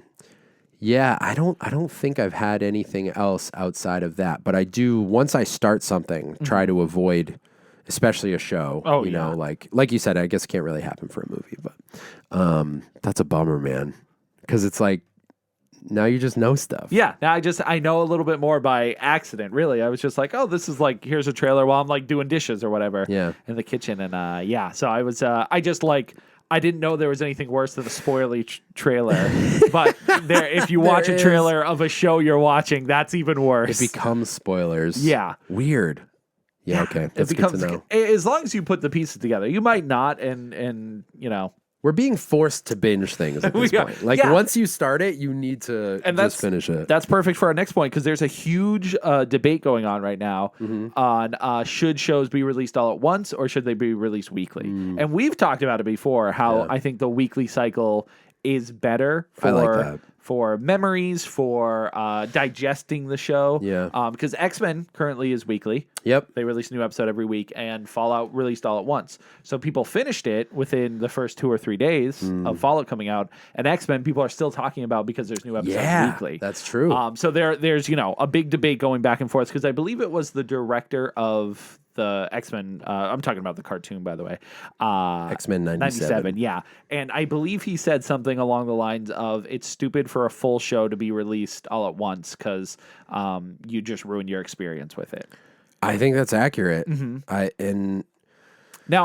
don't think I've had anything else outside of that. But I do, once I start something, try to avoid, especially a show. Oh, you know, like you said, I guess it can't really happen for a movie, but that's a bummer, man, because it's like. Now you just know stuff. Yeah, now I know a little bit more by accident, really. I was just like, oh, this is like, here's a trailer while I'm like doing dishes or whatever in the kitchen. And so I was, I didn't know there was anything worse than a spoilery trailer. But if you watch a trailer of a show you're watching, that's even worse. It becomes spoilers. Yeah. Weird. Yeah, okay. That's good to know. As long as you put the pieces together. You might not, and We're being forced to binge things at this point. Like, once you start it, you need to just finish it. That's perfect for our next point, because there's a huge debate going on right now on should shows be released all at once or should they be released weekly? And we've talked about it before, how I think the weekly cycle is better for memories, for digesting the show. Yeah. Because X-Men currently is weekly. Yep. They release a new episode every week, and Fallout released all at once. So people finished it within the first 2 or 3 days of Fallout coming out, and X-Men people are still talking about because there's new episodes weekly. That's true. So there's a big debate going back and forth, because I believe it was the director of the X-Men, I'm talking about the cartoon, by the way. X-Men 97. Yeah. And I believe he said something along the lines of, it's stupid for a full show to be released all at once, because you just ruin your experience with it. I think that's accurate. Now,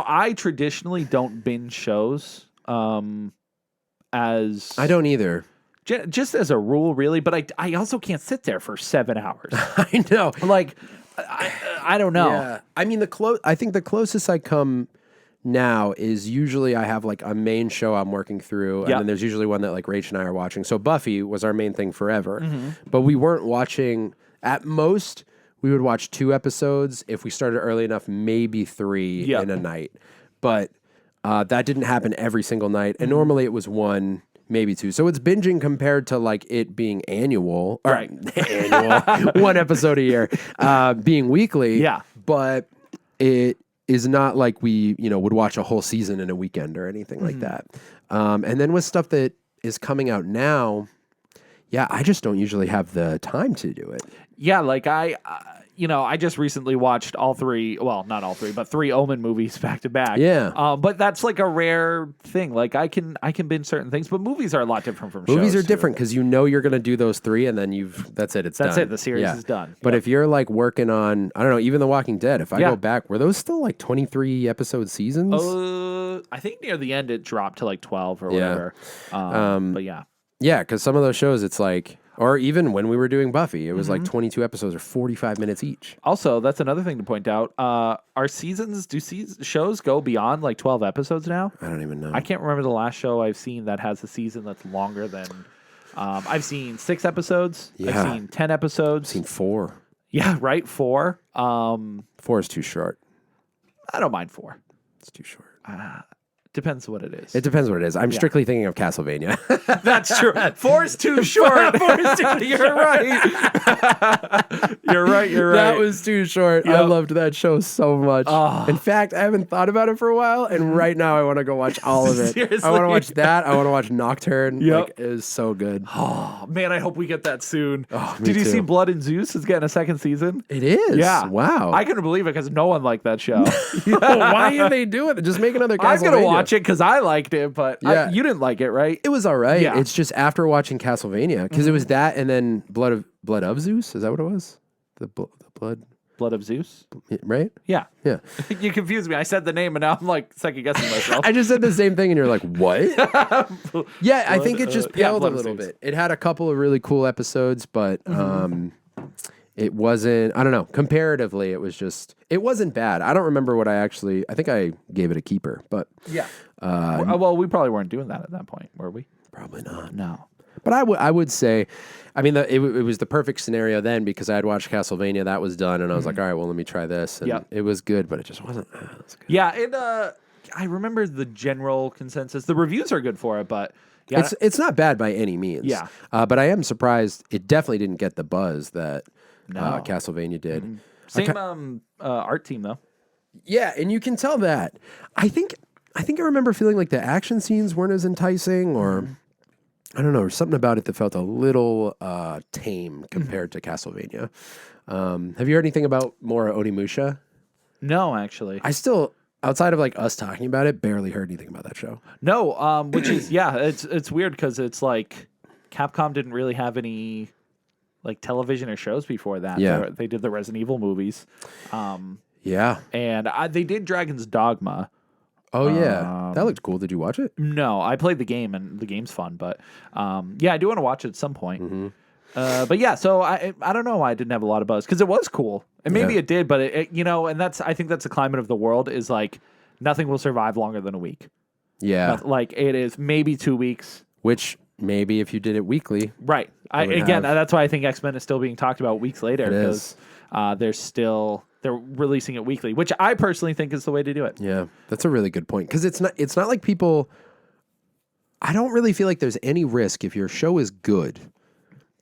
I traditionally don't binge shows as... I don't either. Just as a rule, really, but I also can't sit there for 7 hours. I know. Like... I don't know. Yeah. I mean, I think the closest I come now is usually I have like a main show I'm working through, and then there's usually one that like Rach and I are watching. So Buffy was our main thing forever, but we weren't watching. At most, we would watch 2 episodes if we started early enough, maybe 3 in a night. But that didn't happen every single night, and normally it was 1. Maybe 2. So it's binging compared to like it being annual. Right. Annual. 1 episode a year. Being weekly. Yeah. But it is not like we, would watch a whole season in a weekend or anything like that. And then with stuff that is coming out now, Yeah, I just don't usually have the time to do it. Yeah, like I just recently watched all three. Well, not all three, but three Omen movies back to back. Yeah. but that's like a rare thing. Like I can binge certain things, but movies are a lot different from Movies shows, are different because you know you're going to do those three, and then that's it. It's That's done. it. The series is done. But Yep. if you're like working on, I don't know, even The Walking Dead. If I Yeah. go back, were those still like 23 episode seasons? I think near the end it dropped to like 12 or Yeah. whatever. But yeah. Yeah, because some of those shows, it's like, or even when we were doing Buffy, it was Mm-hmm. like 22 episodes or 45 minutes each. Also, that's another thing to point out. Are seasons, shows go beyond like 12 episodes now? I don't even know. I can't remember the last show I've seen that has a season that's longer than. I've seen 6 episodes. Yeah. I've seen 10 episodes. I've seen 4. Yeah, right. 4. 4 is too short. I don't mind 4. It's too short. Depends what it is. It depends what it is. I'm strictly thinking of Castlevania. That's true. 4 is too short. 4 is too. You're right. You're right. You're right. That was too short. I Yep. loved that show so much. In fact, I haven't thought about it for a while, and right now I want to go watch all of it. Seriously? I want to watch that. I want to watch Nocturne. Yep. Like, it is so good. Oh, man, I hope we get that soon. Oh, me Did you too. see Blood and Zeus is getting a second season? It is. Yeah. Wow. I couldn't believe it because no one liked that show. Why are they doing it? Just make another Castlevania. I'm gonna watch it because I liked it, but Yeah. you didn't like it, right? It was all right. Yeah. It's just after watching Castlevania, because it was that and then Blood of Zeus. Is that what it was? The blood, Blood of Zeus. right? Yeah, Yeah. you confused me. I said the name, and now I'm like second guessing myself. I just said the same thing, and you're like, "What?" Yeah, I think it just yeah, paled Blood a of little Zeus. bit. It had a couple of really cool episodes, but it wasn't. I don't know. Comparatively, it wasn't bad. I don't remember what I think I gave it a keeper, but Yeah. Well, we probably weren't doing that at that point, were we? probably not. No. But I would say, I mean, it was the perfect scenario then because I had watched Castlevania, that was done, and I was like, all right, well, let me try this, and Yep. it was good, but it just wasn't. It was good. Yeah, it. I remember the general consensus. The reviews are good for it, but yeah, It's not bad by any means. Yeah. But I am surprised it definitely didn't get the buzz that No. Castlevania did. same art team though. Yeah, and you can tell that. I think I remember feeling like the action scenes weren't as enticing, or I don't know, or something about it that felt a little tame compared to Castlevania. Have you heard anything about Mora Onimusha? No, actually, I still, outside of like us talking about it, barely heard anything about that show. no. Which is it's weird because it's like Capcom didn't really have any like television or shows before that. Yeah. They did the Resident Evil movies, Yeah. and they did Dragon's Dogma. Oh yeah, that looked cool. Did you watch it? No, I played the game and the game's fun, but yeah, I do want to watch it at some point. But yeah, so I don't know why I didn't have a lot of buzz because it was cool, and maybe Yeah. it did, but and I think that's the climate of the world is like nothing will survive longer than a week. Yeah. Like it is maybe 2 weeks. Which maybe if you did it weekly, Right. would have- That's why I think X-Men is still being talked about weeks later It because they're releasing it weekly, which I personally think is the way to do it. yeah, that's a really good point because it's not like people. I don't really feel like there's any risk if your show is good.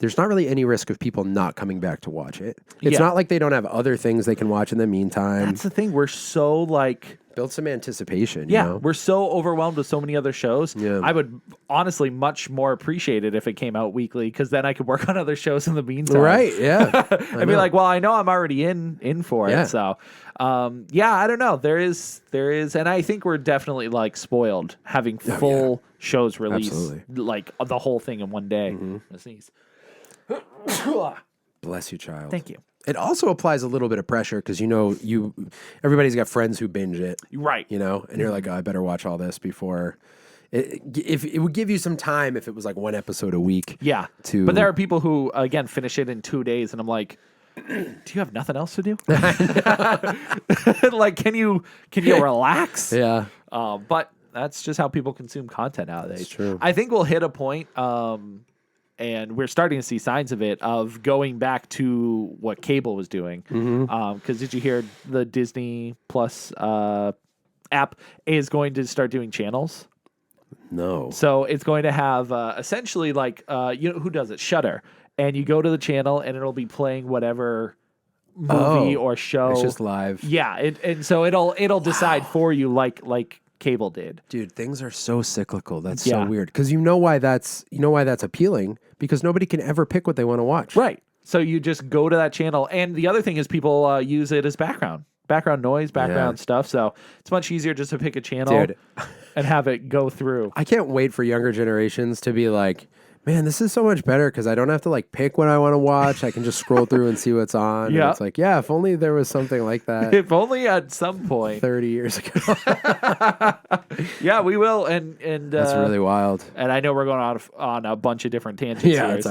There's not really any risk of people not coming back to watch it. It's Yeah. not like they don't have other things they can watch in the meantime. That's the thing. We're so like. Build some anticipation. Yeah, you know? we're so overwhelmed with so many other shows. Yeah. I would honestly much more appreciate it if it came out weekly because then I could work on other shows in the meantime. Right? Yeah. I'd be like, well, I know I'm already in for Yeah. it. So, yeah, I don't know. There is, and I think we're definitely like spoiled having full shows released, Absolutely. like the whole thing in one day. Let's sneeze. Bless you, child. Thank you. It also applies a little bit of pressure because everybody's got friends who binge it. Right. And you're like, oh, I better watch all this before. If it would give you some time if it was like one episode a week. Yeah. But there are people who again finish it in 2 days, and I'm like, do you have nothing else to do? Like, can you relax? Yeah. But that's just how people consume content nowadays. It's true. I think we'll hit a point, and we're starting to see signs of it, of going back to what cable was doing. Because did you hear the Disney Plus app is going to start doing channels? No. So it's going to have essentially like, who does it? Shudder. And you go to the channel and it'll be playing whatever movie or show. It's just live. Yeah, and so it'll decide for you like cable did. Dude, things are so cyclical. That's so Yeah. weird. Because you know why that's appealing? Because nobody can ever pick what they want to watch. Right. So you just go to that channel. And the other thing is people use it as background noise, background stuff. So it's much easier just to pick a channel Dude. and have it go through. I can't wait for younger generations to be like, man, this is so much better because I don't have to like pick what I want to watch. I can just scroll through and see what's on. Yeah. And it's like, yeah, if only there was something like that If only at some point. 30 years ago. Yeah, we will. And That's really wild. And I know we're going on a bunch of different tangents Yeah, here. it's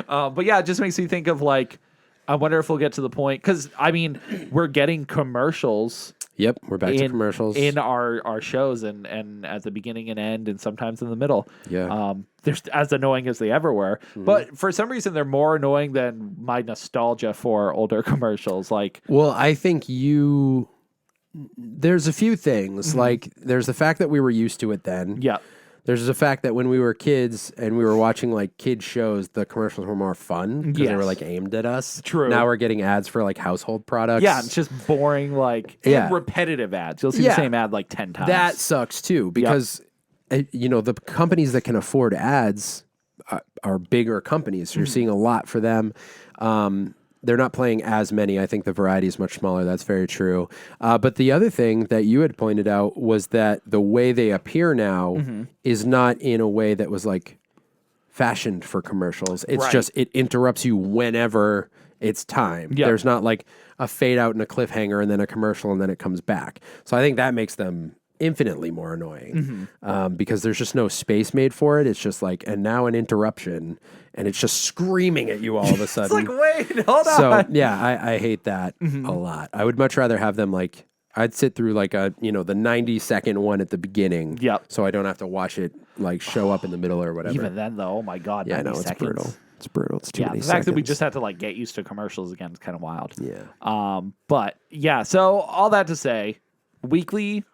But yeah, it just makes me think of like, I wonder if we'll get to the point because I mean, we're getting commercials. Yep, we're back to commercials. in our shows and at the beginning and end and sometimes in the middle. Yeah. They're as annoying as they ever were, but for some reason they're more annoying than my nostalgia for older commercials. Like, Well, I think there's a few things. Like, there's the fact that we were used to it then. yeah, There's the fact that when we were kids and we were watching like kid shows, the commercials were more fun because they were Yes. like aimed at us. True. Now we're getting ads for like household products. yeah, it's just boring, like and repetitive ads. You'll see the Yeah. same ad like 10 times. That sucks too because the companies that can afford ads are bigger companies. So you're seeing a lot for them. They're not playing as many. I think the variety is much smaller. That's very true. But the other thing that you had pointed out was that the way they appear now is not in a way that was like fashioned for commercials. It's Right. just, it interrupts you whenever it's time. Yep. There's not like a fade out and a cliffhanger and then a commercial and then it comes back. So I think that makes them infinitely more annoying because there's just no space made for it. It's just like, and now an interruption and it's just screaming at you all of a sudden. It's like, wait, hold on. So yeah, I hate that a lot. I would much rather have them like, I'd sit through like the 90-second one at the beginning. Yep. So I don't have to watch it like show up in the middle or whatever. Even then, though, oh my god, Yeah, I 90 know, it's seconds. brutal. It's brutal. It's too Yeah, many the fact that we seconds. just have to like get used to commercials again is kind of wild. Yeah. But yeah, so all that to say, weekly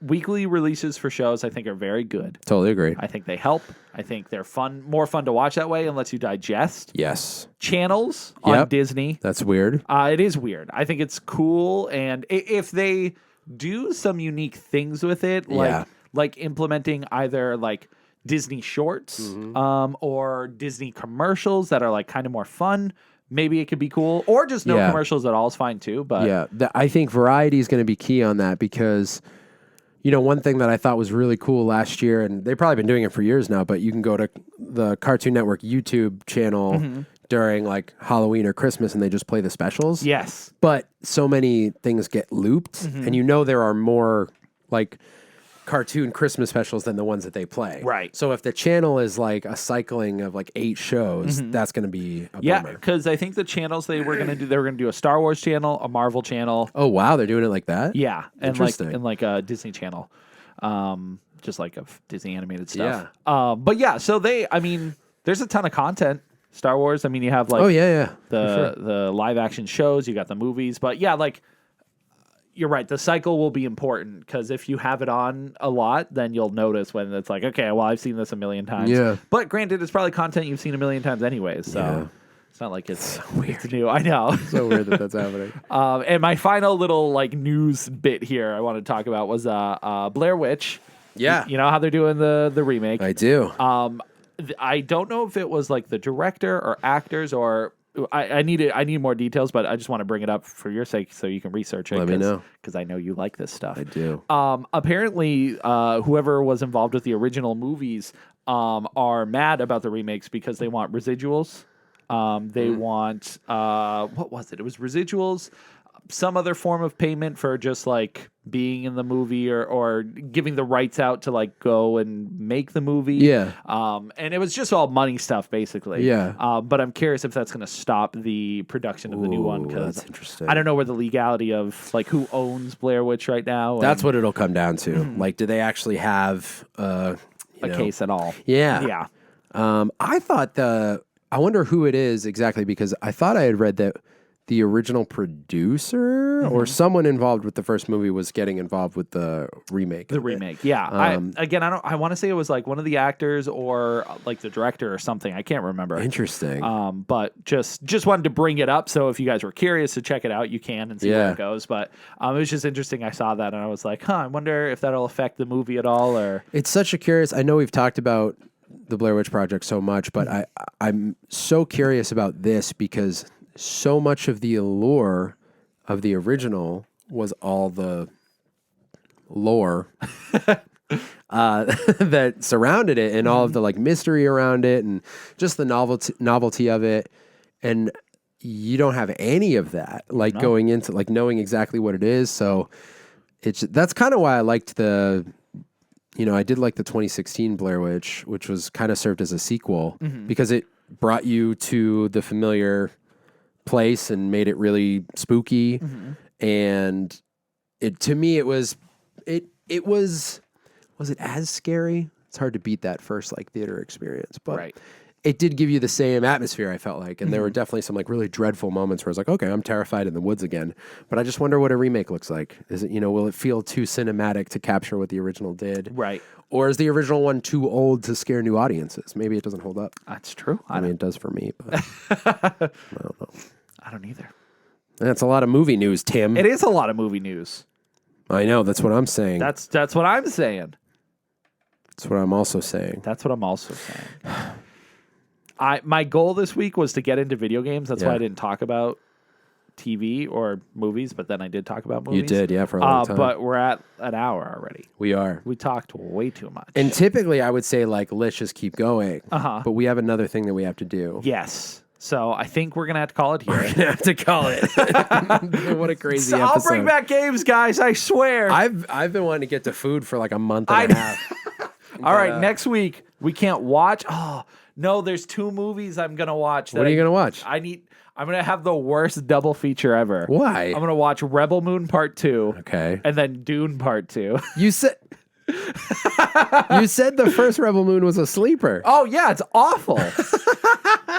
releases for shows I think are very good. Totally agree. I think they help. I think they're more fun to watch that way and lets you digest. Yes. Channels on Yep. Disney. That's weird. It is weird. I think it's cool, and if they do some unique things with it, like implementing either like Disney shorts or Disney commercials that are like kind of more fun, maybe it could be cool. Or just no commercials at all is fine too. But Yeah. I think variety is going to be key on that because, one thing that I thought was really cool last year, and they've probably been doing it for years now, but you can go to the Cartoon Network YouTube channel during like Halloween or Christmas and they just play the specials. yes. But so many things get looped, and there are more like cartoon Christmas specials than the ones that they play. Right. So if the channel is like a cycling of like 8 shows, that's going to be a Yeah, bummer. because I think the channels they were going to do a Star Wars channel, a Marvel channel. Oh wow, they're doing it like that. Yeah, Interesting. and like a Disney channel, just like of Disney animated stuff. But yeah, so there's a ton of content. Star Wars. I mean, you have like Oh yeah. the live action shows. You got the movies, but yeah, like you're right. The cycle will be important because if you have it on a lot, then you'll notice when it's like, okay, well, I've seen this a million times. Yeah. But granted, it's probably content you've seen a million times anyways. So. Yeah. It's not like it's new. I know. So weird that that's happening. And my final little like news bit here I wanted to talk about was Blair Witch. Yeah. You know how they're doing the remake. I do. I don't know if it was like the director or actors or I need more details, but I just want to bring it up for your sake so you can research it. Let me know. Because I know you like this stuff. I do. Apparently, whoever was involved with the original movies are mad about the remakes because they want residuals. They want what was it? It was residuals, some other form of payment for just like being in the movie or giving the rights out to like go and make the movie. Yeah. And it was just all money stuff basically. Yeah. But I'm curious if that's going to stop the production of the new one because that's interesting. I don't know where the legality of like who owns Blair Witch right now. That's what it'll come down to. Like, do they actually have a case at all. Yeah. Yeah. I thought I wonder who it is exactly because I thought I had read that the original producer or someone involved with the first movie was getting involved with the remake. The remake, yeah. I want to say it was like one of the actors or like the director or something. I can't remember. Interesting. But just wanted to bring it up. So if you guys were curious to check it out, you can and see where it goes. But it was just interesting. I saw that and I was like, I wonder if that'll affect the movie at all. Or it's such a curious. I know we've talked about the Blair Witch Project so much, but I'm so curious about this because so much of the allure of the original was all the lore that surrounded it and all of the like mystery around it and just the novelty of it. And you don't have any of that, like going into like knowing exactly what it is. So that's kind of why I liked I did like the 2016 Blair Witch, which was kind of served as a sequel because it brought you to the familiar place and made it really spooky. And to me, it was it was it as scary? It's hard to beat that first like theater experience, but it did give you the same atmosphere, I felt like. And there were definitely some like really dreadful moments where I was like, okay, I'm terrified in the woods again. But I just wonder what a remake looks like. Is it, will it feel too cinematic to capture what the original did? Right. Or is the original one too old to scare new audiences? Maybe it doesn't hold up. That's true. I mean, it does for me, but I don't know. I don't either. That's a lot of movie news, Tim. It is a lot of movie news. I know. That's what I'm saying. That's what I'm saying. That's what I'm also saying. That's what I'm also saying. My goal this week was to get into video games. That's why I didn't talk about TV or movies, but then I did talk about movies. You did, yeah, for a long time. But we're at an hour already. We are. We talked way too much. And typically I would say, like, let's just keep going. But we have another thing that we have to do. Yes. So I think we're going to have to call it here. We're going to have to call it. What a crazy episode. I'll bring back games, guys. I swear. I've been wanting to get to food for like a month and a half. All right, next week we can't watch. Oh, no, there's 2 movies I'm going to watch. What are you going to watch? I'm going to have the worst double feature ever. Why? I'm going to watch Rebel Moon Part 2. Okay. And then Dune Part 2. You said the first Rebel Moon was a sleeper. Oh, yeah, it's awful.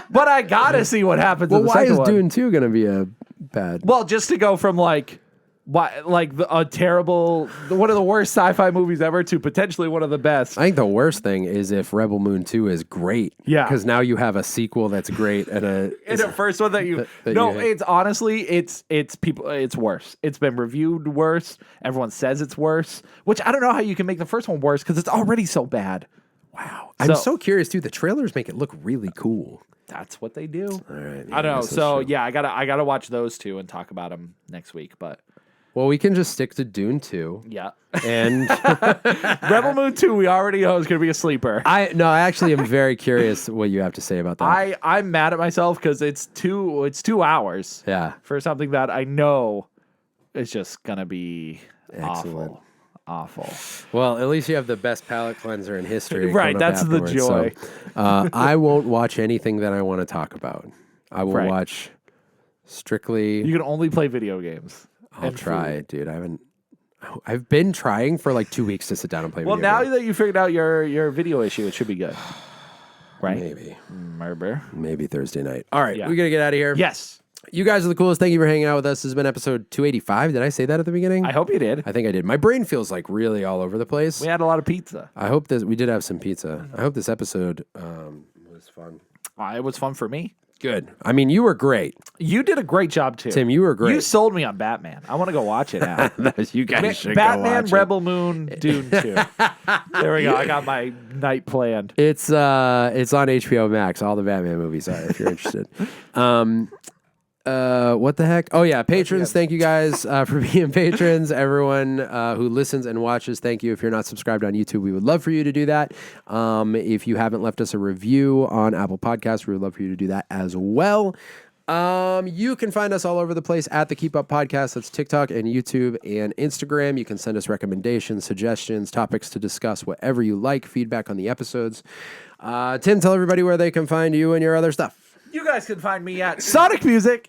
But I got to see what happens in the second one. Why is Dune 2 going to be a bad? Well, just to go from a terrible, one of the worst sci-fi movies ever to potentially one of the best. I think the worst thing is if Rebel Moon 2 is great. Yeah. Because now you have a sequel that's great and a first one that you it's honestly it's worse. It's been reviewed worse. Everyone says it's worse, which I don't know how you can make the first one worse because it's already so bad. Wow. I'm so curious too. The trailers make it look really cool. That's what they do. All right. I don't know. So yeah, I gotta watch those 2 and talk about them next week, but well, we can just stick to Dune 2. Yeah. And Rebel Moon 2, we already know is going to be a sleeper. I actually am very curious what you have to say about that. I'm mad at myself because it's 2 hours. Yeah. For something that I know is just going to be excellent. Awful. Well, at least you have the best palate cleanser in history. Right, that's the joy. So, I won't watch anything that I want to talk about. I will watch strictly... You can only play video games. I'll try, dude. I've been trying for like 2 weeks to sit down and play video games. Well, now that you figured out your video issue, it should be good. Right? Maybe Thursday night. All right, we got to get out of here. Yes. You guys are the coolest. Thank you for hanging out with us. This has been episode 285. Did I say that at the beginning? I hope you did. I think I did. My brain feels like really all over the place. We had a lot of pizza. I hope we did have some pizza. I hope this episode was fun. It was fun for me. Good. I mean, you were great. You did a great job, too. Tim, you were great. You sold me on Batman. I want to go watch it now. You guys should Batman, go watch Rebel Moon, Dune 2. There we go. I got my night planned. It's on HBO Max. All the Batman movies are, if you're interested. What the heck? Oh yeah, patrons. Thank you guys for being patrons. Everyone who listens and watches, thank you. If you're not subscribed on YouTube, we would love for you to do that. If you haven't left us a review on Apple Podcasts, we would love for you to do that as well. You can find us all over the place at the Keep Up Podcast. That's TikTok and YouTube and Instagram. You can send us recommendations, suggestions, topics to discuss, whatever you like, feedback on the episodes. Tim, tell everybody where they can find you and your other stuff. You guys can find me at Sonic Music.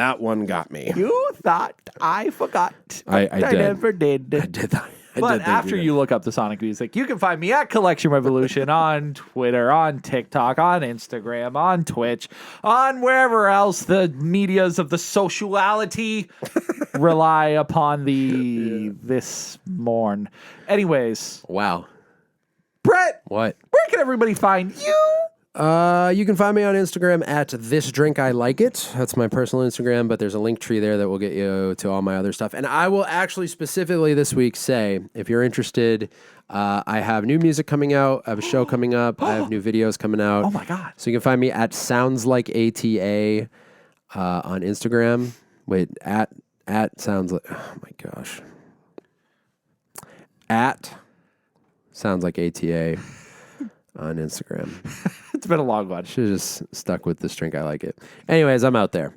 that one got me. You thought I forgot. I did. Never did. I did that. But after you look up the Sonic music, you can find me at Collection Revolution on Twitter, on TikTok, on Instagram, on Twitch, on wherever else the medias of the sociality rely upon this morn. Anyways. Wow. Brett. What? Where can everybody find you? You can find me on Instagram at This Drink I Like It. That's my personal Instagram, but there's a link tree there that will get you to all my other stuff. And I will actually specifically this week say, if you're interested, I have new music coming out. I have a show coming up. I have new videos coming out. Oh my God. So you can find me at Sounds Like ATA on Instagram. Wait, at Sounds Like, oh my gosh. At Sounds Like ATA on Instagram. It's been a long one. Should have just stuck with This Drink I Like It. Anyways, I'm out there.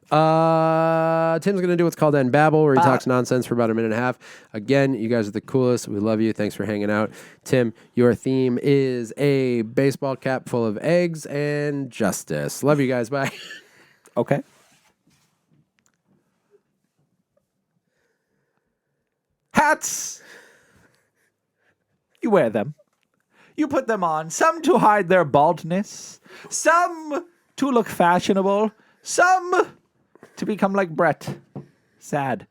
Tim's going to do what's called End Babble, where he talks nonsense for about a minute and a half. Again, you guys are the coolest. We love you. Thanks for hanging out. Tim, your theme is a baseball cap full of eggs and justice. Love you guys. Bye. Okay. Hats. You wear them. You put them on, some to hide their baldness, some to look fashionable, some to become like Brett. Sad.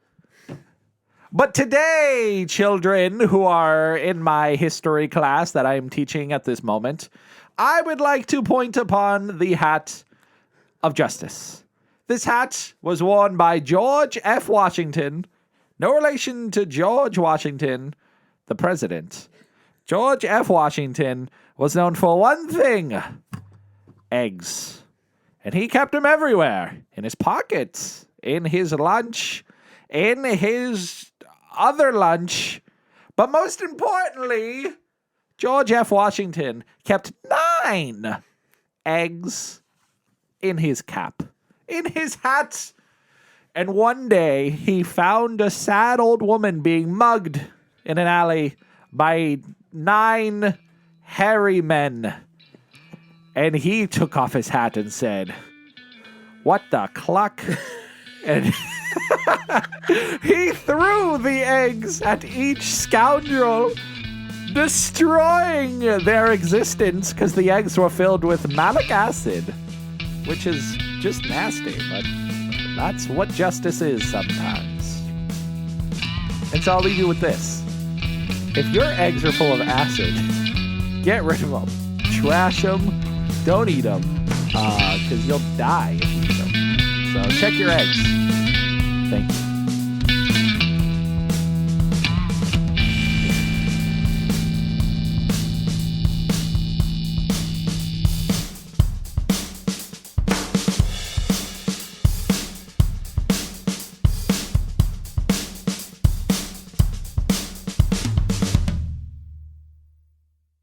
But today, children who are in my history class that I am teaching at this moment, I would like to point upon the hat of justice. This hat was worn by George F. Washington, no relation to George Washington, the president. George F. Washington was known for one thing, eggs. And he kept them everywhere, in his pockets, in his lunch, in his other lunch. But most importantly, George F. Washington kept 9 eggs in his cap, in his hat. And one day, he found a sad old woman being mugged in an alley by 9 hairy men. And he took off his hat and said, "What the cluck?" And he threw the eggs at each scoundrel, destroying their existence because the eggs were filled with malic acid, which is just nasty, but that's what justice is sometimes. And so I'll leave you with this. If your eggs are full of acid, get rid of them. Trash them. Don't eat them. Because you'll die if you eat them. So check your eggs.